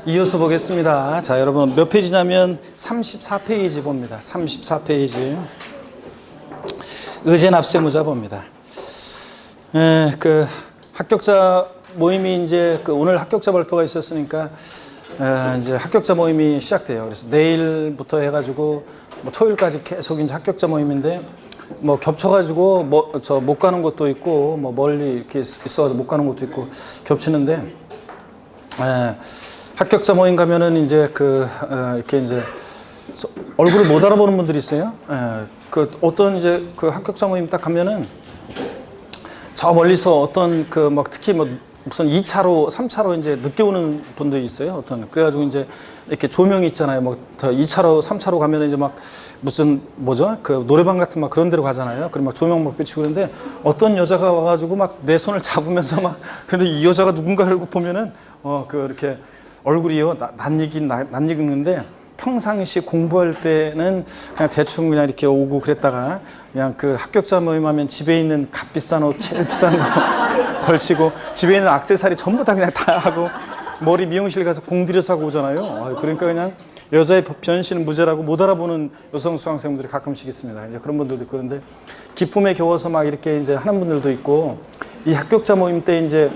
이어서 보겠습니다. 자, 여러분 몇 페이지냐면 34페이지 봅니다. 34페이지. 의제납세무자 봅니다. 그 합격자 모임이 이제 오늘 합격자 발표가 있었으니까 이제 합격자 모임이 시작돼요. 그래서 내일부터 해가지고 뭐 토요일까지 계속 이제 합격자 모임인데 뭐 겹쳐가지고 못 가는 곳도 있고 뭐 멀리 이렇게 있어서 못 가는 곳도 있고 겹치는데 합격자 모임 가면은 이제 이렇게 이제 얼굴을 못 알아보는 분들이 있어요. 어떤 이제 합격자 모임 딱 가면은 저 멀리서 어떤 막 특히 뭐 무슨 2차로, 3차로 이제 늦게 오는 분들이 있어요. 그래가지고 이제 이렇게 조명이 있잖아요. 뭐 2차로, 3차로 가면 이제 막 무슨 노래방 같은 막 그런 데로 가잖아요. 그리고 막 조명 막 비치고 그러는데 어떤 여자가 와가지고 막 내 손을 잡으면서 막 근데 이 여자가 누군가를 보면은 이렇게 얼굴이요. 낯익는데 평상시 공부할 때는 그냥 대충 그냥 이렇게 오고 그랬다가 그냥 합격자 모임하면 집에 있는 값비싼 옷, 제일 비싼 거 걸치고 집에 있는 액세서리 전부 다 그냥 다 하고 머리 미용실 가서 공들여서 하고 오잖아요. 그러니까 그냥 여자의 변신은 무죄라고 못 알아보는 여성 수강생분들이 가끔씩 있습니다. 이제 그런 분들도 있고 그런데 기쁨에 겨워서 막 이렇게 이제 하는 분들도 있고 이 합격자 모임 때 이제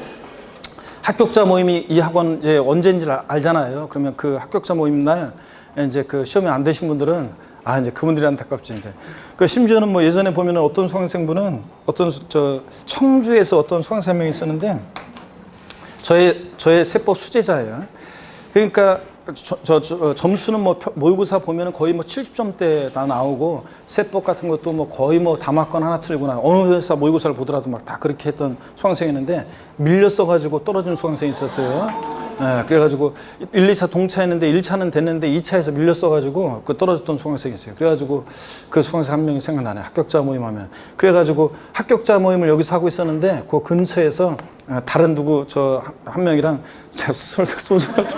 합격자 모임이 이 학원 이제 언제인지 알잖아요. 그러면 그 합격자 모임 날 이제 시험이 안 되신 분들은 이제 그분들이 안타깝죠. 이제 심지어는 뭐 예전에 보면은 어떤 수강생분은 청주에서 어떤 수강생 명이 있었는데 저의 세법 수제자예요. 그러니까 점수는 뭐 모의고사 보면은 거의 뭐 70점대 다 나오고 세법 같은 것도 뭐 거의 뭐 다막권 하나 틀리거나 어느 회사 모의고사를 보더라도 막 다 그렇게 했던 수강생이었는데 밀렸어 가지고 떨어진 수강생이 있었어요. 그래가지고 1, 2차 동차했는데 1차는 됐는데 2차에서 밀렸어가지고 떨어졌던 수강생이 있어요. 그래가지고 그 수강생 한 명이 생각나네요. 합격자 모임 하면. 그래가지고 합격자 모임을 여기서 하고 있었는데 그 근처에서 다른 한 명이랑 술 먹으면서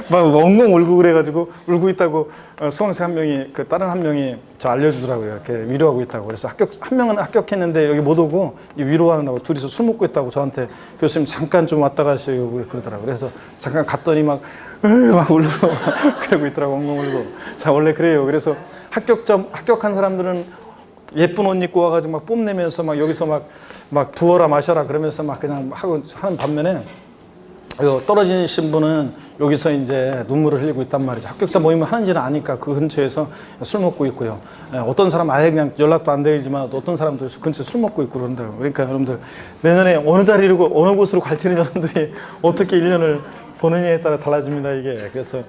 막 엉엉 울고 그래가지고 울고 있다고 수강생 한 명이 다른 한 명이 알려주더라고요. 이렇게 위로하고 있다고. 그래서 한 명은 합격했는데 여기 못 오고 위로하느라고 둘이서 술 먹고 있다고 저한테 교수님 잠깐 좀 왔다 가시고 그러더라고요. 그래서 잠깐 갔더니 막 울고 그러고 있더라고. 엉엉 울고. 자, 원래 그래요. 그래서 합격한 사람들은 예쁜 옷 입고 와가지고 막 뽐내면서 막 여기서 막 부어라 마셔라 그러면서 막 그냥 하고 하는 반면에 떨어지신 분은 여기서 이제 눈물을 흘리고 있단 말이죠. 합격자 모임을 하는지는 아니까 그 근처에서 술 먹고 있고요. 어떤 사람 아예 그냥 연락도 안 되지만 어떤 사람도 근처에 술 먹고 있고 그런다고. 그러니까 여러분들 내년에 어느 자리로 어느 곳으로 갈지는 여러분들이 어떻게 1년을 보느냐에 따라 달라집니다. 이게. 그래서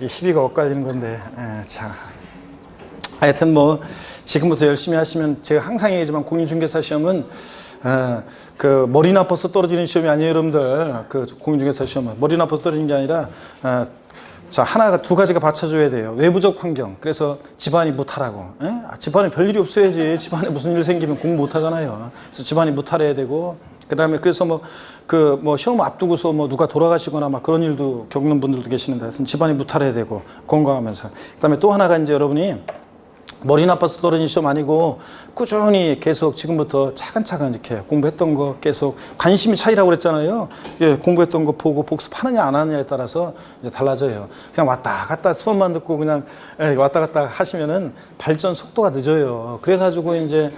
이 희비가 엇갈리는 건데 자, 하여튼 뭐 지금부터 열심히 하시면 제가 항상 얘기하지만 공인중개사 시험은 머리 나빠서 떨어지는 시험이 아니에요, 여러분들. 공인중개사 시험은 머리 나빠서 떨어지는 게 아니라 두 가지가 받쳐줘야 돼요. 외부적 환경. 그래서 집안이 무탈하고. 집안에 별일이 없어야지. 집안에 무슨 일 생기면 공부 못하잖아요. 그래서 집안이 무탈해야 되고. 그다음에 그래서 시험 앞두고서 누가 돌아가시거나 막 그런 일도 겪는 분들도 계시는데 하여튼 집안이 무탈해야 되고 건강하면서. 그다음에 또 하나가 이제 여러분이 머리 나빠서 떨어진 시험 아니고 꾸준히 계속 지금부터 차근차근 이렇게 공부했던 거 계속 관심이 차이라고 그랬잖아요. 공부했던 거 보고 복습하느냐 안 하느냐에 따라서 이제 달라져요. 그냥 왔다 갔다 수업만 듣고 그냥 왔다 갔다 하시면은 발전 속도가 늦어요. 그래가지고 이제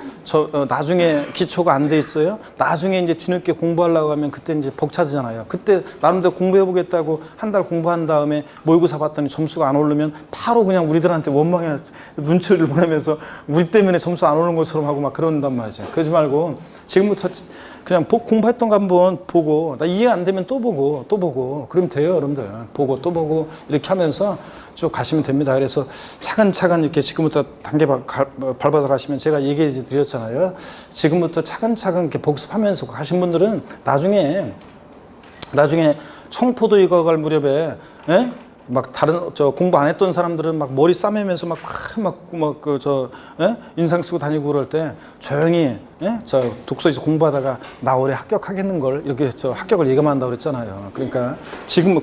나중에 기초가 안 돼 있어요. 나중에 이제 뒤늦게 공부하려고 하면 그때 이제 벅차잖아요. 그때 나름대로 공부해보겠다고 한 달 공부한 다음에 모의고사 봤더니 점수가 안 오르면 바로 그냥 우리들한테 원망의 눈치를 보내면서 우리 때문에 점수 안 오는 것처럼 하고 막 그런단 말이죠. 그러지 말고 지금부터 그냥 공부했던 거 한번 보고 나 이해 안 되면 또 보고 그러면 돼요, 여러분들. 보고 또 보고 이렇게 하면서 쭉 가시면 됩니다. 그래서 차근차근 이렇게 지금부터 단계 밟아서 가시면 제가 얘기해 드렸잖아요. 지금부터 차근차근 이렇게 복습하면서 가신 분들은 나중에 청포도 익어갈 무렵에 막 공부 안 했던 사람들은 막 머리 싸매면서 인상 쓰고 다니고 그럴 때 조용히 독서에서 공부하다가 나 올해 합격하겠는 걸 이렇게 합격을 예감한다고 그랬잖아요. 그러니까 지금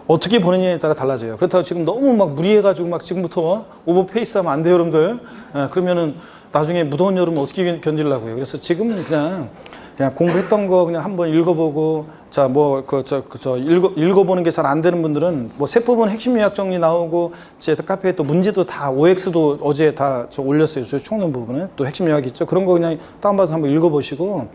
어떻게 보느냐에 따라 달라져요. 그렇다고 지금 너무 막 무리해가지고 막 지금부터 오버페이스 하면 안 돼요, 여러분들. 그러면은 나중에 무더운 여름 어떻게 견디려고요. 그래서 지금 그냥 그냥 공부했던 거 그냥 한번 읽어보고, 자, 뭐, 읽어보는 게 잘 안 되는 분들은, 뭐, 세법은 핵심 요약 정리 나오고, 제 카페에 또 문제도 다, OX도 어제 다 올렸어요. 저 총론 부분은. 또 핵심 요약 있죠. 그런 거 그냥 다운받아서 한번 읽어보시고,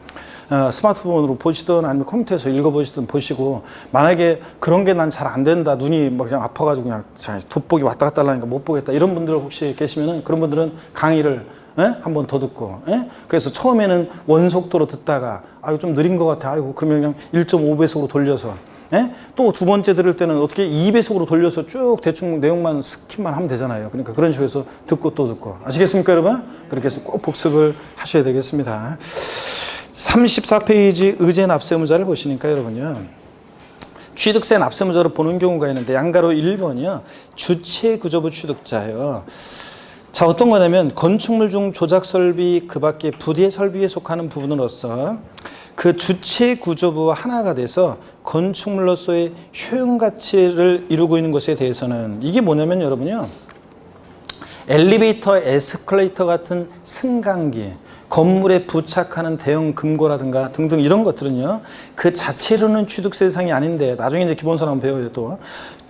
스마트폰으로 보시든 아니면 컴퓨터에서 읽어보시든 보시고, 만약에 그런 게 난 잘 안 된다, 눈이 막 그냥 아파가지고 그냥 돋보기 왔다 갔다 하려니까 못 보겠다, 이런 분들 혹시 계시면은 그런 분들은 강의를 한 번 더 듣고, 그래서 처음에는 원속도로 듣다가 아유 좀 느린 것 같아, 아이고 그러면 그냥 1.5배속으로 돌려서, 또 두 번째 들을 때는 어떻게 2배속으로 돌려서 쭉 대충 내용만 스킵만 하면 되잖아요. 그러니까 그런 식으로 해서 듣고 또 듣고, 아시겠습니까 여러분? 그렇게 해서 꼭 복습을 하셔야 되겠습니다. 34페이지 의제 납세무자를 보시니까 여러분요, 취득세 납세무자로 보는 경우가 있는데, 양가로 1번이요 주체구조부 취득자예요. 자, 어떤 거냐면 건축물 중 조작설비 그 밖에 부대 설비에 속하는 부분으로서 그 주체구조부와 하나가 돼서 건축물로서의 효용가치를 이루고 있는 것에 대해서는, 이게 뭐냐면 여러분요, 엘리베이터, 에스컬레이터 같은 승강기, 건물에 부착하는 대형 금고라든가 등등 이런 것들은요, 그 자체로는 취득세 대상이 아닌데, 나중에 이제 기본서를 한번 배워요. 또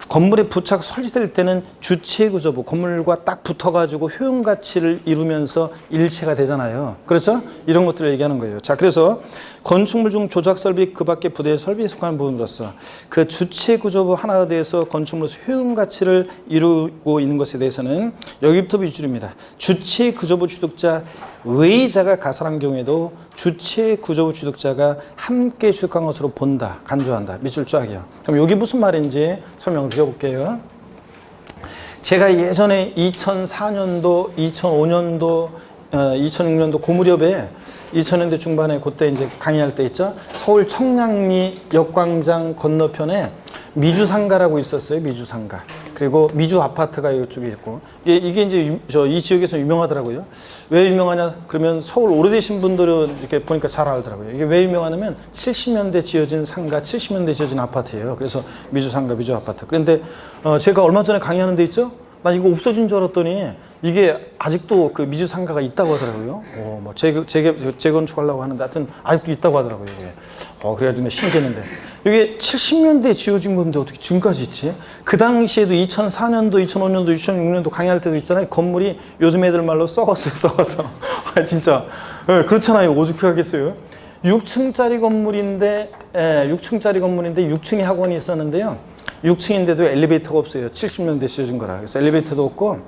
건물에 부착 설치될 때는 주체구조부, 건물과 딱 붙어가지고 효용가치를 이루면서 일체가 되잖아요. 그렇죠? 이런 것들을 얘기하는 거예요. 자, 그래서 건축물 중 조작설비 그 밖에 부대 설비에 속하는 부분으로서 그 주체구조부 하나에 대해서 건축물로서 효용가치를 이루고 있는 것에 대해서는 여기부터 밑줄입니다. 주체구조부 취득자 외자가 가설한 경우에도 주체구조부 취득자가 함께 취득한 것으로 본다, 간주한다. 밑줄 쫙이요. 그럼 여기 무슨 말인지 설명을 드려볼게요. 제가 예전에 2004년도, 2005년도, 2006년도 그 무렵에 2000년대 중반에 그때 이제 강의할 때 있죠. 서울 청량리 역광장 건너편에 미주상가라고 있었어요. 미주상가. 그리고 미주 아파트가 이쪽에 있고, 이게 이제 이 지역에서 유명하더라고요. 왜 유명하냐? 그러면 서울 오래되신 분들은 이렇게 보니까 잘 알더라고요. 이게 왜 유명하냐면 70년대 지어진 상가, 70년대 지어진 아파트예요. 그래서 미주 상가, 미주 아파트. 그런데 제가 얼마 전에 강의하는 데 있죠? 나 이거 없어진 줄 알았더니 이게 아직도 그 미주 상가가 있다고 하더라고요. 뭐 재건축하려고 하는데 하여튼 아직도 있다고 하더라고요. 이게. 그래가지고 신기했는데, 이게 70년대에 지어진 건데 어떻게 지금까지 있지? 그 당시에도 2004년도, 2005년도, 2006년도 강의할 때도 있잖아요. 건물이 요즘 애들 말로 썩었어요, 썩어서. 진짜. 그렇잖아요. 오죽하겠어요. 6층짜리 건물인데, 6층에 학원이 있었는데요. 6층인데도 엘리베이터가 없어요. 70년대 지어진 거라. 그래서 엘리베이터도 없고,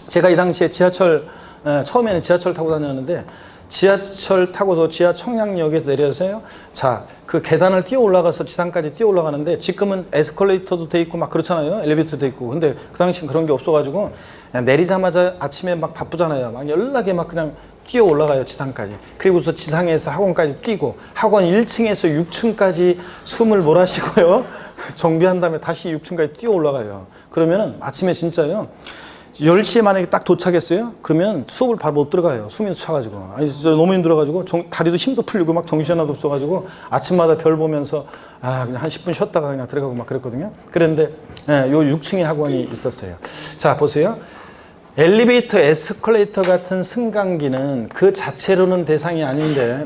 제가 이 당시에 처음에는 지하철 타고 다녔는데, 지하철 타고서 지하 청량역에서 내려서요. 자, 그 계단을 뛰어 올라가서 지상까지 뛰어 올라가는데, 지금은 에스컬레이터도 돼 있고 막 그렇잖아요. 엘리베이터도 돼 있고. 근데 그 당시엔 그런 게 없어가지고, 내리자마자 아침에 막 바쁘잖아요. 막 연락에 막 그냥 뛰어 올라가요. 지상까지. 그리고서 지상에서 학원까지 뛰고, 학원 1층에서 6층까지 숨을 몰아쉬고요. 정비한 다음에 다시 6층까지 뛰어 올라가요. 그러면은 아침에 진짜요. 10시에 만약에 딱 도착했어요? 그러면 수업을 바로 못 들어가요. 숨이 차가지고. 아니, 진짜 너무 힘들어가지고, 다리도 힘도 풀리고 막 정신 하나도 없어가지고, 아침마다 별 보면서, 그냥 한 10분 쉬었다가 그냥 들어가고 막 그랬거든요. 그런데, 요 6층에 학원이 있었어요. 자, 보세요. 엘리베이터, 에스컬레이터 같은 승강기는 그 자체로는 대상이 아닌데,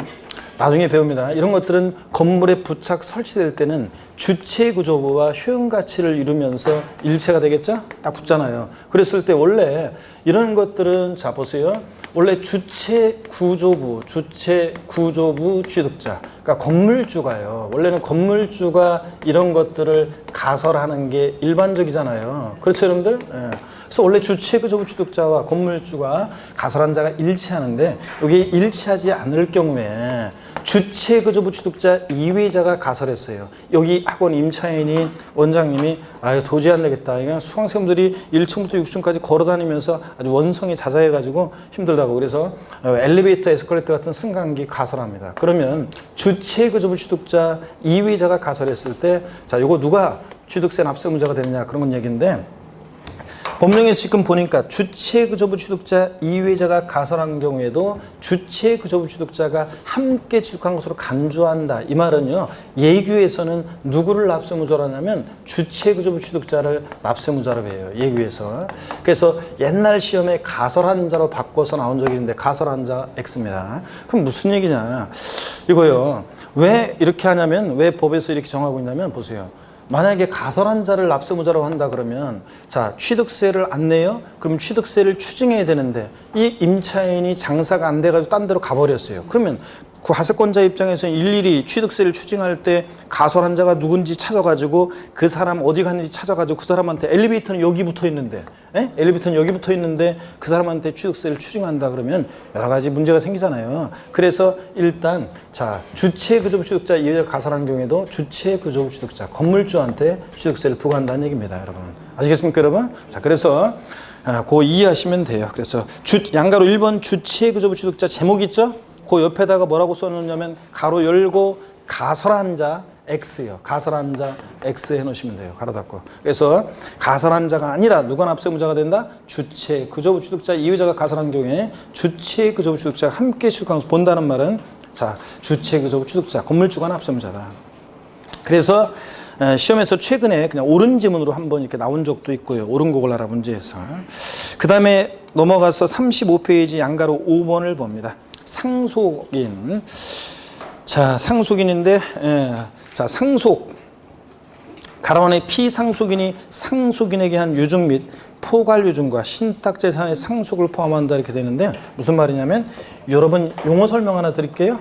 나중에 배웁니다. 이런 것들은 건물에 부착 설치될 때는 주체구조부와 효용가치를 이루면서 일체가 되겠죠? 딱 붙잖아요. 그랬을 때 원래 이런 것들은, 자 보세요. 원래 주체구조부 취득자, 그러니까 건물주가요. 원래는 건물주가 이런 것들을 가설하는 게 일반적이잖아요. 그렇죠 여러분들? 그래서 원래 주체구조부 취득자와 건물주가 가설한 자가 일치하는데, 여기 일치하지 않을 경우에 주체구조부 취득자 이외자가 가설했어요. 여기 학원 임차인인 원장님이 도저히 안 되겠다. 그냥 수강생들이 1층부터 6층까지 걸어 다니면서 아주 원성이 자자해가지고 힘들다고. 그래서 엘리베이터, 에스컬레이터 같은 승강기 가설합니다. 그러면 주체구조부 취득자 이외자가 가설했을 때, 자, 요거 누가 취득세 납세무자가 되느냐, 그런 건 얘기인데, 법령에서 지금 보니까 주체 그조부 취득자 이외자가 가설한 경우에도 주체 그조부 취득자가 함께 취득한 것으로 간주한다. 이 말은요, 예규에서는 누구를 납세무자라냐면 주체 그조부 취득자를 납세무자라고 해요. 예규에서. 그래서 옛날 시험에 가설한 자로 바꿔서 나온 적이 있는데 가설한 자 X입니다. 그럼 무슨 얘기냐? 이거요. 왜 이렇게 하냐면, 왜 법에서 이렇게 정하고 있냐면, 보세요. 만약에 가설한 자를 납세무자라고 한다 그러면, 자, 취득세를 안 내요? 그럼 취득세를 추징해야 되는데 이 임차인이 장사가 안 돼가지고 딴 데로 가버렸어요. 그러면 그 가세권자 입장에서는 일일이 취득세를 추징할 때 가설한 자가 누군지 찾아가지고 그 사람 어디 갔는지 찾아가지고 그 사람한테, 엘리베이터는 여기 붙어 있는데, 엘리베이터는 여기 붙어 있는데 그 사람한테 취득세를 추징한다 그러면 여러 가지 문제가 생기잖아요. 그래서 일단, 자, 주체 그조부 취득자 이외자 가설한 경우에도 주체 그조부 취득자 건물주한테 취득세를 부과한다는 얘기입니다, 여러분. 아시겠습니까, 여러분? 자, 그래서 그거 이해하시면 돼요. 그래서 양가로 1번 주체 그조부 취득자 제목 있죠? 그 옆에다가 뭐라고 써놓냐면 가로 열고 가설한 자 X요. 가설한 자 X 해놓으시면 돼요. 가로 닫고. 그래서 가설한 자가 아니라 누가 납세무자가 된다? 주체 그조부 취득자 이외자가 가설한 경우에 주체 그조부 취득자가 함께 취득한 것을 본다는 말은, 자, 주체 그조부 취득자 건물주가 납세무자다. 그래서 시험에서 최근에 그냥 옳은 지문으로 한번 이렇게 나온 적도 있고요. 옳은 곡을 알아 문제에서. 그 다음에 넘어가서 35페이지 양가로 5번을 봅니다. 상속인. 자, 상속인인데, 자, 상속. 가로안에 피상속인이 상속인에게 한 유증 및 포괄 유증과 신탁재산의 상속을 포함한다 이렇게 되는데, 무슨 말이냐면, 여러분 용어 설명 하나 드릴게요.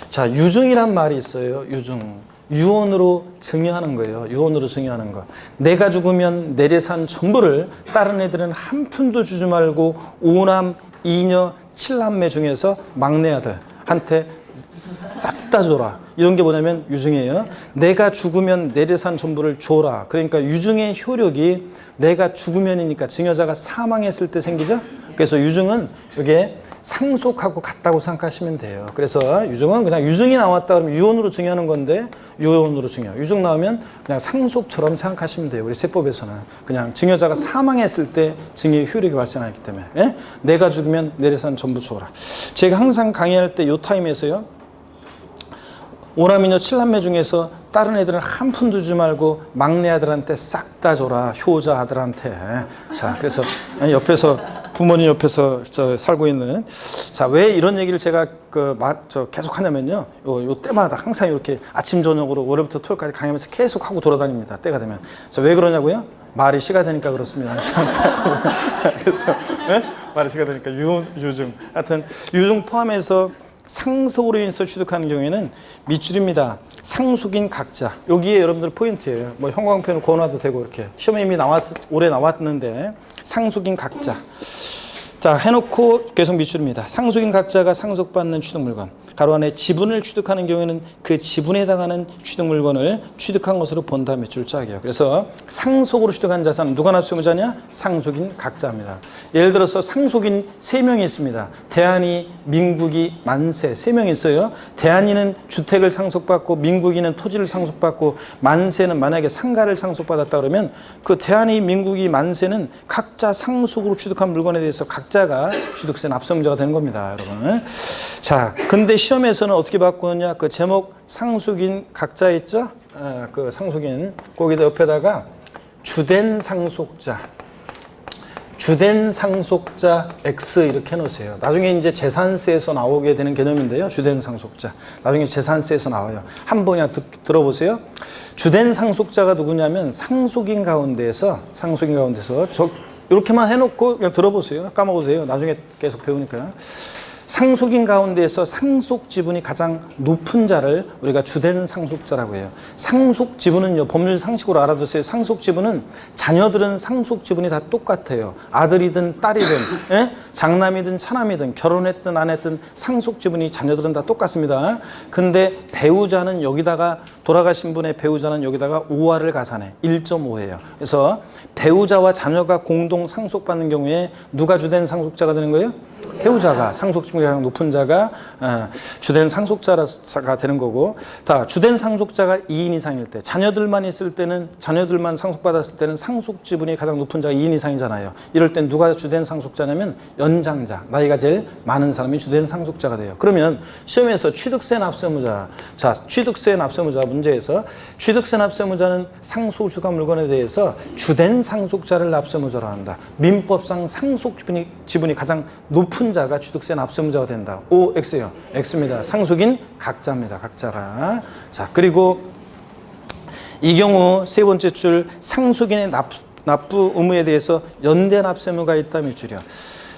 자, 유증이란 말이 있어요. 유증. 유언으로 증여하는 거예요. 유언으로 증여하는 거. 내가 죽으면 내 재산 전부를 다른 애들은 한 푼도 주지 말고 5남 2녀 7남매 중에서 막내 아들한테 싹 다 줘라. 이런 게 뭐냐면 유증이에요. 내가 죽으면 내 재산 전부를 줘라. 그러니까 유증의 효력이 내가 죽으면이니까 증여자가 사망했을 때 생기죠. 그래서 유증은 이게 상속하고 같다고 생각하시면 돼요. 그래서 유증은 그냥 유증이 나왔다 그러면 유언으로 증여하는 건데, 유언으로 증여. 유증 나오면 그냥 상속처럼 생각하시면 돼요. 우리 세법에서는 그냥 증여자가 사망했을 때 증여의 효력이 발생하기 때문에. 예? 내가 죽으면 내 재산 전부 줘라. 제가 항상 강의할 때 요 타임에서요, 5남이녀 7남매 중에서 다른 애들은 한 푼도 주지 말고 막내 아들한테 싹 다 줘라. 효자 아들한테. 자, 그래서 옆에서 부모님 옆에서 살고 있는, 자, 왜 이런 얘기를 제가 계속 하냐면요, 요 때마다 항상 이렇게 아침 저녁으로 월요일부터 토요일까지 강의하면서 계속 하고 돌아다닙니다. 때가 되면. 자, 왜 그러냐고요? 말이 시가 되니까 그렇습니다. 그래서 말이 시가 되니까 유증. 하여튼 유증 포함해서 상속으로 인해서 취득하는 경우에는 밑줄입니다. 상속인 각자. 여기에 여러분들 포인트예요. 뭐 형광펜을 그어놔도 되고 이렇게. 시험에 이미 올해 나왔는데 상속인 각자. 자, 해놓고 계속 밑줄입니다. 상속인 각자가 상속받는 취득물건. 가로 안에 지분을 취득하는 경우에는 그 지분에 해당하는 취득물건을 취득한 것으로 본다. 몇 줄짝이에요. 그래서 상속으로 취득한 자산은 누가 납세무자냐? 상속인 각자입니다. 예를 들어서 상속인 3명이 있습니다. 대한이, 민국이, 만세 3명이 있어요. 대한이는 주택을 상속받고 민국이는 토지를 상속받고 만세는 만약에 상가를 상속받았다 그러면 그 대한이, 민국이, 만세는 각자 상속으로 취득한 물건에 대해서 각자가 취득세 납세무자가 되는 겁니다, 여러분. 자, 근데 시험에서는 어떻게 바꾸느냐? 그 제목 상속인 각자 있죠? 그 상속인 거기다 옆에다가 주된 상속자 X 이렇게 해놓으세요. 나중에 이제 재산세에서 나오게 되는 개념인데요. 주된 상속자. 나중에 재산세에서 나와요. 한번 그냥 들어보세요. 주된 상속자가 누구냐면 상속인 가운데에서 이렇게만 해놓고 그냥 들어보세요. 까먹어도 돼요. 나중에 계속 배우니까. 상속인 가운데에서 상속 지분이 가장 높은 자를 우리가 주된 상속자라고 해요. 상속 지분은요, 법률 상식으로 알아두세요. 상속 지분은 자녀들은 상속 지분이 다 똑같아요. 아들이든 딸이든, 장남이든 차남이든, 결혼했든 안 했든 상속 지분이 자녀들은 다 똑같습니다. 근데 배우자는 여기다가, 돌아가신 분의 배우자는 여기다가 5화를 가산해. 1.5예요. 그래서 배우자와 자녀가 공동 상속받는 경우에 누가 주된 상속자가 되는 거예요? 배우자가 상속 지분이 가장 높은 자가 주된 상속자가 되는 거고, 다 주된 상속자가 2인 이상일 때, 자녀들만 있을 때는, 자녀들만 상속받았을 때는 상속 지분이 가장 높은 자가 2인 이상이잖아요. 이럴 땐 누가 주된 상속자냐면 연장자, 나이가 제일 많은 사람이 주된 상속자가 돼요. 그러면 시험에서 취득세 납세무자, 자, 취득세 납세무자 문제에서 취득세 납세무자는 상속을 주도한 물건에 대해서 주된 상속자를 납세무자로 한다. 민법상 상속 지분이 가장 높은 자가 취득세 납세무자가 된다. O, X요. X입니다. 상속인 각자입니다. 각자가. 자, 그리고 이 경우 세 번째 줄 상속인의 납부 의무에 대해서 연대 납세무가 있다 밑줄이요.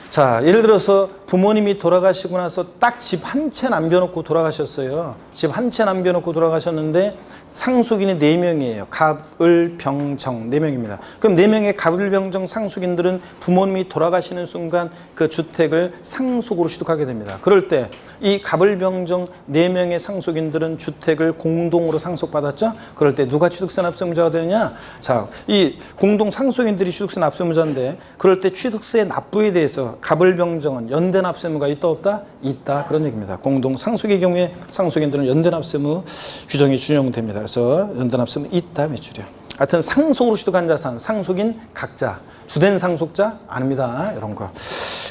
자, 예를 들어서 부모님이 돌아가시고 나서 딱 집 한 채 남겨놓고 돌아가셨어요. 집 한 채 남겨놓고 돌아가셨는데 상속인이 4명이에요. 갑, 을, 병, 정 4명입니다. 그럼 4명의 갑, 을, 병, 정 상속인들은 부모님이 돌아가시는 순간 그 주택을 상속으로 취득하게 됩니다. 그럴 때 이 갑, 을, 병, 정 4명의 상속인들은 주택을 공동으로 상속받았죠. 그럴 때 누가 취득세 납세무자가 되느냐? 자, 이 공동 상속인들이 취득세 납세무자인데 그럴 때 취득세 납부에 대해서 갑, 을, 병, 정은 연대 납세무가 있다 없다? 있다. 그런 얘기입니다. 공동 상속의 경우에 상속인들은 연대 납세무 규정이 준용됩니다. 그래서 연대 납세무 있다 매출이요. 하여튼 상속으로 취득한 자산, 상속인 각자, 주된 상속자 아닙니다. 이런 거.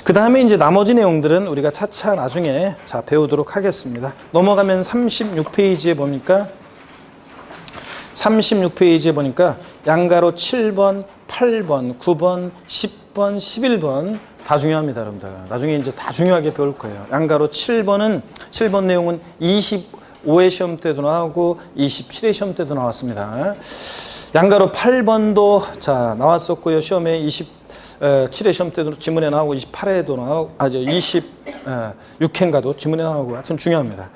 그 다음에 이제 나머지 내용들은 우리가 차차 나중에 자 배우도록 하겠습니다. 넘어가면 36페이지에 보니까 36페이지에 보니까 양가로 7번, 8번, 9번, 10번, 11번 다 중요합니다, 여러분들. 나중에 이제 다 중요하게 배울 거예요. 양가로 7번 내용은 25회 시험 때도 나오고 27회 시험 때도 나왔습니다. 양가로 8번도 자 나왔었고요. 시험에 27회 시험 때도 지문에 나오고 28회도 나오고 26회인가도 지문에 나오고 하여튼 중요합니다.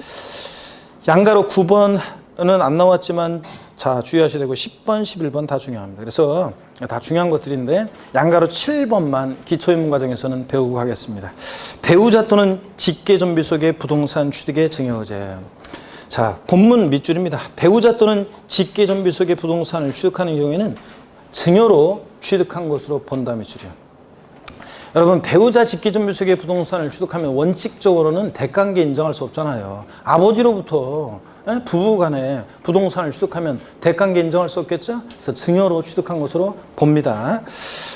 양가로 9번은 안 나왔지만 자 주의하셔야 되고 10번, 11번 다 중요합니다. 그래서 다 중요한 것들인데 양가로 7번만 기초인문 과정에서는 배우고 가겠습니다. 배우자 또는 직계존비 속의 부동산 취득의 증여의제. 자, 본문 밑줄입니다. 배우자 또는 직계존비 속의 부동산을 취득하는 경우에는 증여로 취득한 것으로 본다 밑줄이요. 여러분, 배우자 직계존비 속의 부동산을 취득하면 원칙적으로는 대가관계 인정할 수 없잖아요. 아버지로부터 부부간에 부동산을 취득하면 대가관계 인정할 수 없겠죠? 그래서 증여로 취득한 것으로 봅니다.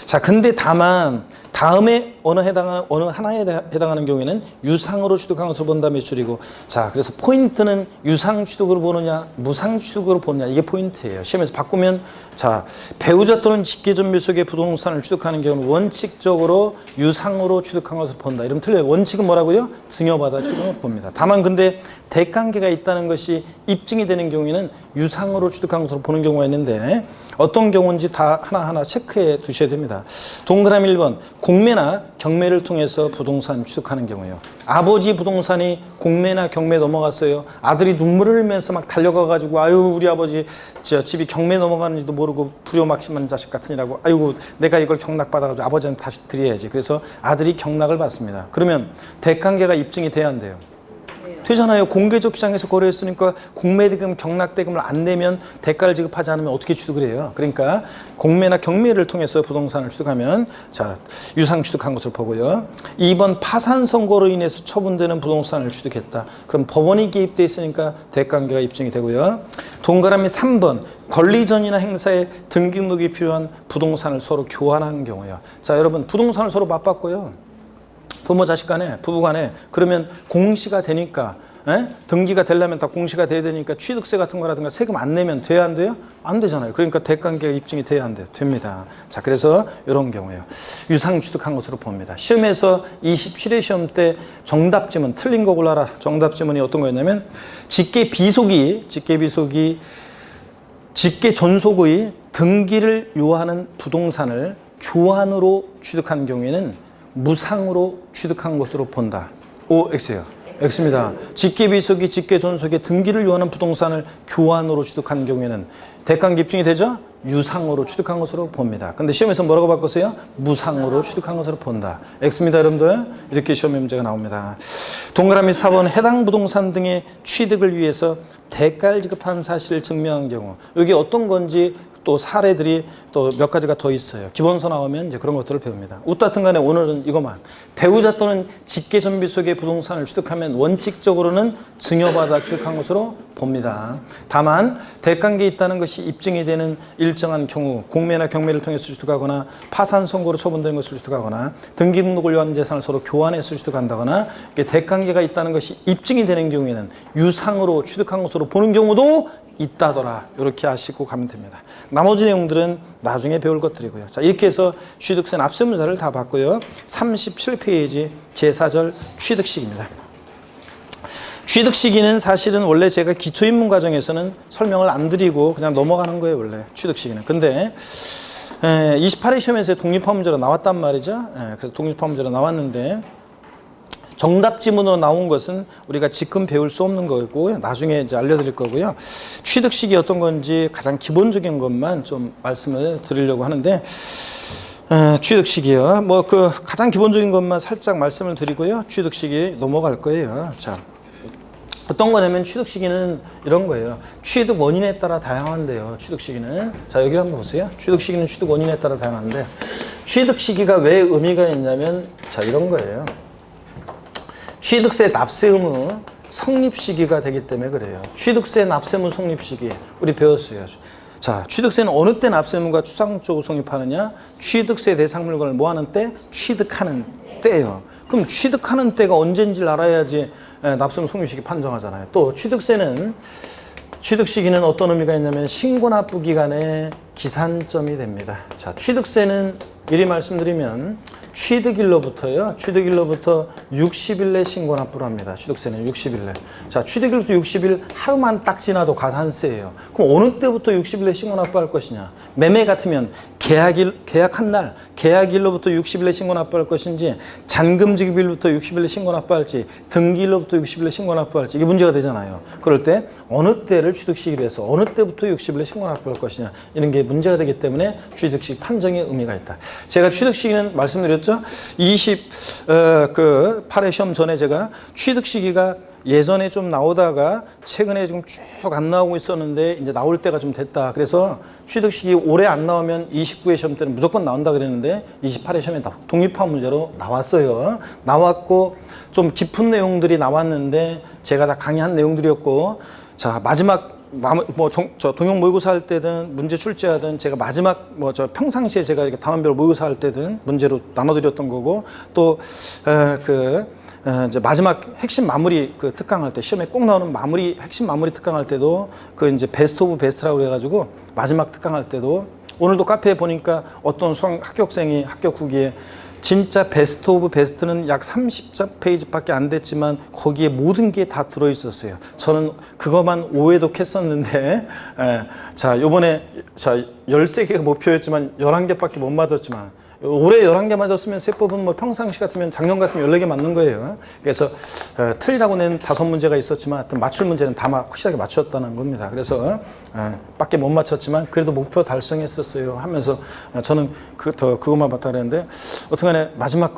자, 근데 다만 다음에 어느 하나에 해당하는 경우에는 유상으로 취득한 것으로 본다 매출이고, 자, 그래서 포인트는 유상 취득으로 보느냐, 무상 취득으로 보느냐, 이게 포인트예요. 시험에서 바꾸면, 자, 배우자 또는 직계존비 속의 부동산을 취득하는 경우는 원칙적으로 유상으로 취득한 것으로 본다. 이러면 틀려요. 원칙은 뭐라고요? 증여받아 취득을 봅니다. 다만 근데 대가관계가 있다는 것이 입증이 되는 경우에는 유상으로 취득한 것으로 보는 경우가 있는데 어떤 경우인지 다 하나하나 체크해 두셔야 됩니다. 동그라미 1번, 공매나 경매를 통해서 부동산 취득하는 경우예요. 아버지 부동산이 공매나 경매 넘어갔어요. 아들이 눈물을 흘리면서 막 달려가가지고 아유 우리 아버지 저 집이 경매 넘어가는지도 모르고 불효막심한 자식 같으니라고 아이고 내가 이걸 경락받아가지고 아버지한테 다시 드려야지. 그래서 아들이 경락을 받습니다. 그러면 대가관계가 입증이 돼야 한대요. 되잖아요. 공개적 시장에서 거래했으니까 공매대금, 경락대금을 안 내면 대가를 지급하지 않으면 어떻게 취득을 해요? 그러니까 공매나 경매를 통해서 부동산을 취득하면 자 유상 취득한 것을 보고요. 2번 파산 선고로 인해서 처분되는 부동산을 취득했다. 그럼 법원이 개입돼 있으니까 대가관계가 입증이 되고요. 동그라미 3번 권리전이나 행사에 등기등록이 필요한 부동산을 서로 교환하는 경우요. 자 여러분 부동산을 서로 맞바꿔요. 부모 자식 간에 부부 간에 그러면 공시가 되니까 등기가 되려면 다 공시가 돼야 되니까 취득세 같은 거라든가 세금 안 내면 돼야 안 돼요? 안 되잖아요. 그러니까 대가관계가 입증이 돼야 안 돼요. 됩니다. 자 그래서 이런 경우예요. 유상 취득한 것으로 봅니다. 시험에서 27회 시험 때 정답 지문 틀린 거 골라라. 정답 지문이 어떤 거였냐면 직계 전속의 등기를 요하는 부동산을 교환으로 취득한 경우에는 무상으로 취득한 것으로 본다. O, X예요. X입니다. 직계비속이 직계존속의 등기를 요하는 부동산을 교환으로 취득한 경우에는 대가관계 입증이 되죠? 유상으로 취득한 것으로 봅니다. 근데 시험에서 뭐라고 바꿨어요? 무상으로 취득한 것으로 본다. X입니다, 여러분들. 이렇게 시험에 문제가 나옵니다. 동그라미 4번 해당 부동산 등의 취득을 위해서 대가를 지급한 사실을 증명한 경우. 여기 어떤 건지 또 사례들이 또 몇 가지가 더 있어요. 기본서 나오면 이제 그런 것들을 배웁니다. 어떻든 간에 오늘은 이것만. 배우자 또는 직계존비 속의 부동산을 취득하면 원칙적으로는 증여받아 취득한 것으로 봅니다. 다만 대관계에 있다는 것이 입증이 되는 일정한 경우 공매나 경매를 통해서 취득하거나 파산 선고로 처분된 것을 취득하거나 등기 등록을 위한 재산을 서로 교환해서 취득한다거나 대관계가 있다는 것이 입증이 되는 경우에는 유상으로 취득한 것으로 보는 경우도 있다더라. 이렇게 아시고 가면 됩니다. 나머지 내용들은 나중에 배울 것들이고요. 자, 이렇게 해서 취득세 납세 문제를 다 봤고요. 37페이지 제4절 취득시기입니다. 취득시기는 사실은 원래 제가 기초입문 과정에서는 설명을 안 드리고 그냥 넘어가는 거예요. 원래 취득시기는. 근데 28회 시험에서 독립화 문제로 나왔단 말이죠. 그래서 독립화 문제로 나왔는데 정답 지문으로 나온 것은 우리가 지금 배울 수 없는 거고 나중에 이제 알려드릴 거고요. 취득식이 어떤 건지 가장 기본적인 것만 좀 말씀을 드리려고 하는데 취득식이요. 뭐 그 가장 기본적인 것만 살짝 말씀을 드리고요. 취득식이 넘어갈 거예요. 자, 어떤 거냐면 취득시기는 이런 거예요. 취득 원인에 따라 다양한데요. 취득시기는. 자, 여기 한번 보세요. 취득시기는 취득 원인에 따라 다양한데 취득시기가 왜 의미가 있냐면 자, 이런 거예요. 취득세 납세 의무 성립 시기가 되기 때문에 그래요. 취득세 납세 의무 성립 시기 우리 배웠어요. 자, 취득세는 어느 때 납세 의무가 추상적으로 성립하느냐? 취득세 대상 물건을 뭐 하는 때? 취득하는 때예요. 그럼 취득하는 때가 언제인지를 알아야지 납세 의무 성립 시기 판정하잖아요. 또 취득세는 취득 시기는 어떤 의미가 있냐면 신고 납부 기간의 기산점이 됩니다. 자, 취득세는 미리 말씀드리면 취득일로부터 60일 내 신고 납부를 합니다. 취득세는 60일 내. 자, 취득일부터 60일 하루만 딱 지나도 가산세예요. 그럼 어느 때부터 60일 내 신고 납부할 것이냐? 매매 같으면 계약한 날, 계약일로부터 60일 내 신고 납부할 것인지, 잔금 지급일부터 60일 내 신고 납부할지, 등기일로부터 60일 내 신고 납부할지 이게 문제가 되잖아요. 그럴 때 어느 때를 취득시기로 해서 어느 때부터 60일 내 신고 납부할 것이냐 이런 게 문제가 되기 때문에 취득시기 판정의 의미가 있다. 제가 취득시기는 말씀드렸죠. 28회 시험 전에 제가 취득시기가 예전에 좀 나오다가 최근에 지금 쭉 안 나오고 있었는데 이제 나올 때가 좀 됐다. 그래서 취득시기 올해 안 나오면 29회 시험 때는 무조건 나온다 그랬는데 28회 시험에 독립화 문제로 나왔어요. 나왔고 좀 깊은 내용들이 나왔는데 제가 다 강의한 내용들이었고 자, 마지막 저 동영 모의고사 할 때든 문제 출제하든 제가 마지막 저 평상시에 제가 이렇게 단원별 모의고사 할 때든 문제로 나눠드렸던 거고 또 이제 마지막 핵심 마무리 그 특강할 때 시험에 꼭 나오는 핵심 마무리 특강할 때도 그 이제 베스트 오브 베스트라고 그래가지고 마지막 특강할 때도 오늘도 카페에 보니까 어떤 합격생이 합격 후기에 진짜 베스트 오브 베스트는 약 30페이지밖에 안 됐지만 거기에 모든 게 다 들어있었어요. 저는 그것만 5회독 했었는데 자, 요번에 13개가 목표였지만 11개밖에 못 맞았지만 올해 11개 맞았으면 세법은 뭐 평상시 같으면 작년 같으면 14개 맞는 거예요. 그래서 틀리라고 낸 5문제가 있었지만 하여튼 맞출 문제는 다 확실하게 맞췄다는 겁니다. 그래서 밖에 못 맞췄지만 그래도 목표 달성했었어요 하면서 저는 그것만 봤다 그랬는데 어떡하네 마지막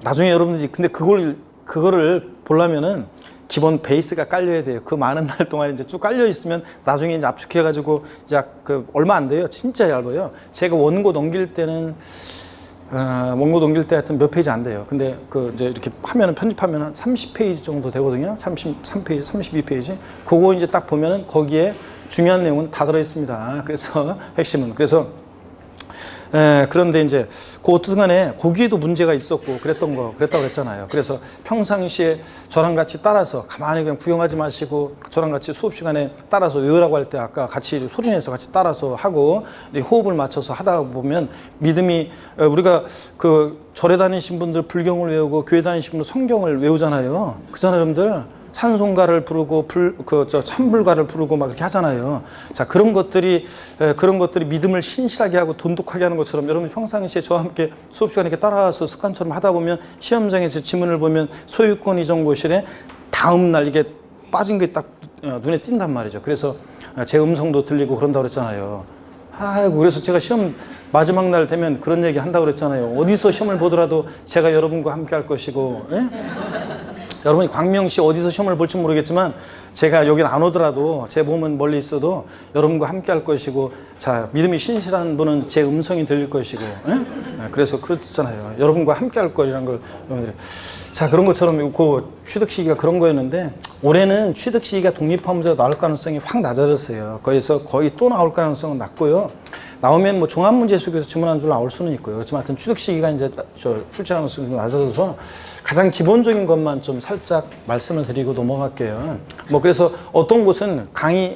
나중에 여러분들이 근데 그거를 보려면은 기본 베이스가 깔려야 돼요. 그 많은 날 동안 이제 쭉 깔려 있으면 나중에 이제 압축해가지고 얼마 안 돼요. 진짜 얇아요. 제가 원고 넘길 때는 원고 넘길 때 하여튼 몇 페이지 안 돼요. 근데 이제 이렇게 편집하면 한 30페이지 정도 되거든요. 33페이지, 32페이지. 그거 이제 딱 보면은 거기에 중요한 내용은 다 들어 있습니다. 그래서 핵심은. 그런데 이제 어떤 간에 거기에도 문제가 있었고 그랬다고 그랬잖아요. 그래서 평상시에 저랑 같이 따라서 가만히 그냥 구경하지 마시고 저랑 같이 수업 시간에 따라서 외우라고 할 때 아까 같이 소리내서 같이 따라서 하고 호흡을 맞춰서 하다 보면 믿음이 우리가 절에 다니신 분들 불경을 외우고 교회 다니신 분들 성경을 외우잖아요. 그잖아요, 여러분들. 찬송가를 부르고 찬불가를 부르고 막 이렇게 하잖아요. 자, 그런 것들이 믿음을 신실하게 하고 돈독하게 하는 것처럼 여러분 평상시에 저와 함께 수업 시간에 이렇게 따라와서 습관처럼 하다 보면 시험장에서 지문을 보면 소유권 이전고실에 다음 날 이게 빠진 게 딱 눈에 띈단 말이죠. 그래서 제 음성도 들리고 그런다고 그랬잖아요. 아이고, 그래서 제가 시험 마지막 날 되면 그런 얘기 한다고 그랬잖아요. 어디서 시험을 보더라도 제가 여러분과 함께 할 것이고, 예? 여러분이 광명시 어디서 시험을 볼지 모르겠지만 제가 여긴 안 오더라도 제 몸은 멀리 있어도 여러분과 함께 할 것이고, 자, 믿음이 신실한 분은 제 음성이 들릴 것이고, 그래서 그렇잖아요. 여러분과 함께 할 거라는 걸 여러분들이. 자, 그런 것처럼 그 취득 시기가 그런 거였는데, 올해는 취득 시기가 독립하면서 나올 가능성이 확 낮아졌어요. 그래서 거의 또 나올 가능성은 낮고요. 나오면 뭐 종합문제 속에서 질문 한 줄 나올 수는 있고요. 그렇지만 하여튼 취득 시기가 이제 출제 가능성이 낮아져서 가장 기본적인 것만 좀 살짝 말씀을 드리고 넘어갈게요. 뭐 그래서 어떤 곳은 강의가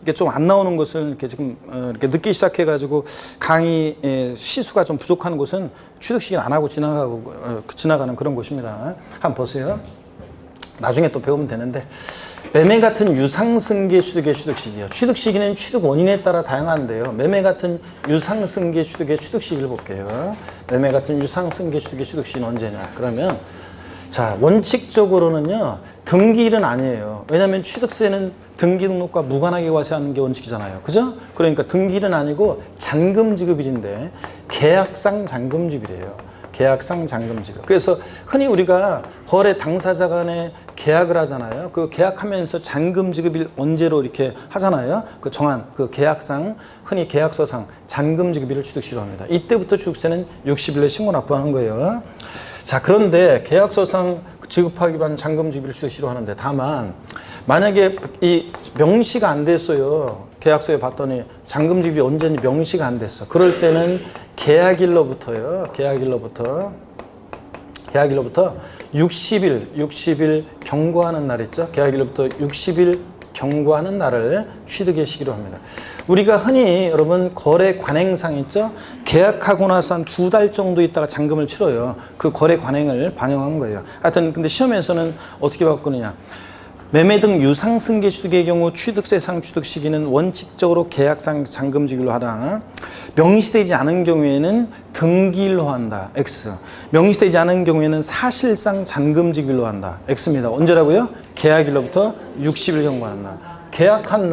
이게 좀 안 나오는 것을 이렇게 지금 이렇게 늦게 시작해가지고 강의 시수가 좀 부족한 곳은 취득 시기는 안 하고 지나가는 그런 곳입니다. 한번 보세요. 나중에 또 배우면 되는데, 매매 같은 유상승계 취득의 취득 시기요. 취득 시기는 취득 원인에 따라 다양한데요. 매매 같은 유상승계 취득의 취득 시기를 볼게요. 매매 같은 유상승계 취득의 취득 시기는 언제냐? 그러면 자, 원칙적으로는요, 등기일은 아니에요. 왜냐하면 취득세는 등기 등록과 무관하게 과세하는 게 원칙이잖아요. 그죠? 그러니까 등기일은 아니고 잔금지급일인데 계약상 잔금지급이래요. 계약상 잔금지급. 그래서 흔히 우리가 거래 당사자 간에 계약을 하잖아요. 그 계약하면서 잔금지급일 언제로 이렇게 하잖아요. 그 정한 그 계약상, 흔히 계약서상 잔금지급일을 취득시로 합니다. 이때부터 취득세는 60일에 신고 납부하는 거예요. 자, 그런데 계약서상 지급하기 위한 잔금지급일을 취득시로 하는데, 다만 만약에 이 명시가 안 됐어요. 계약서에 봤더니 잔금지급이 언제인지 명시가 안 됐어. 그럴 때는 계약일로부터 60일 경과하는 날 있죠. 계약일로부터 60일 경과하는 날을 취득의 시기로 합니다. 우리가 흔히 여러분 거래 관행상 있죠. 계약하고 나서 한 2달 정도 있다가 잔금을 치러요. 그 거래 관행을 반영한 거예요. 하여튼 근데 시험에서는 어떻게 바꾸느냐. 매매 등 유상승계 취득의 경우 취득세상 취득 시기는 원칙적으로 계약상 잔금지급일로 하다. 명시되지 않은 경우에는 등기일로 한다. X. 명시되지 않은 경우에는 사실상 잔금지급일로 한다. X입니다. 언제라고요? 계약일로부터 60일 경과하는 날. 계약한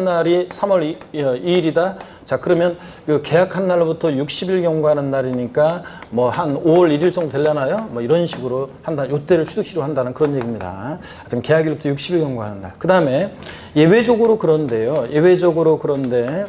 날이 3월 2일이다. 자, 그러면 그 계약한 날로부터 60일 경과하는 날이니까 뭐 한 5월 1일 정도 되려나요? 뭐 이런 식으로 한다. 요때를 취득시로 한다는 그런 얘기입니다. 하여튼 계약일로부터 60일 경과하는 날. 그 다음에 예외적으로 그런데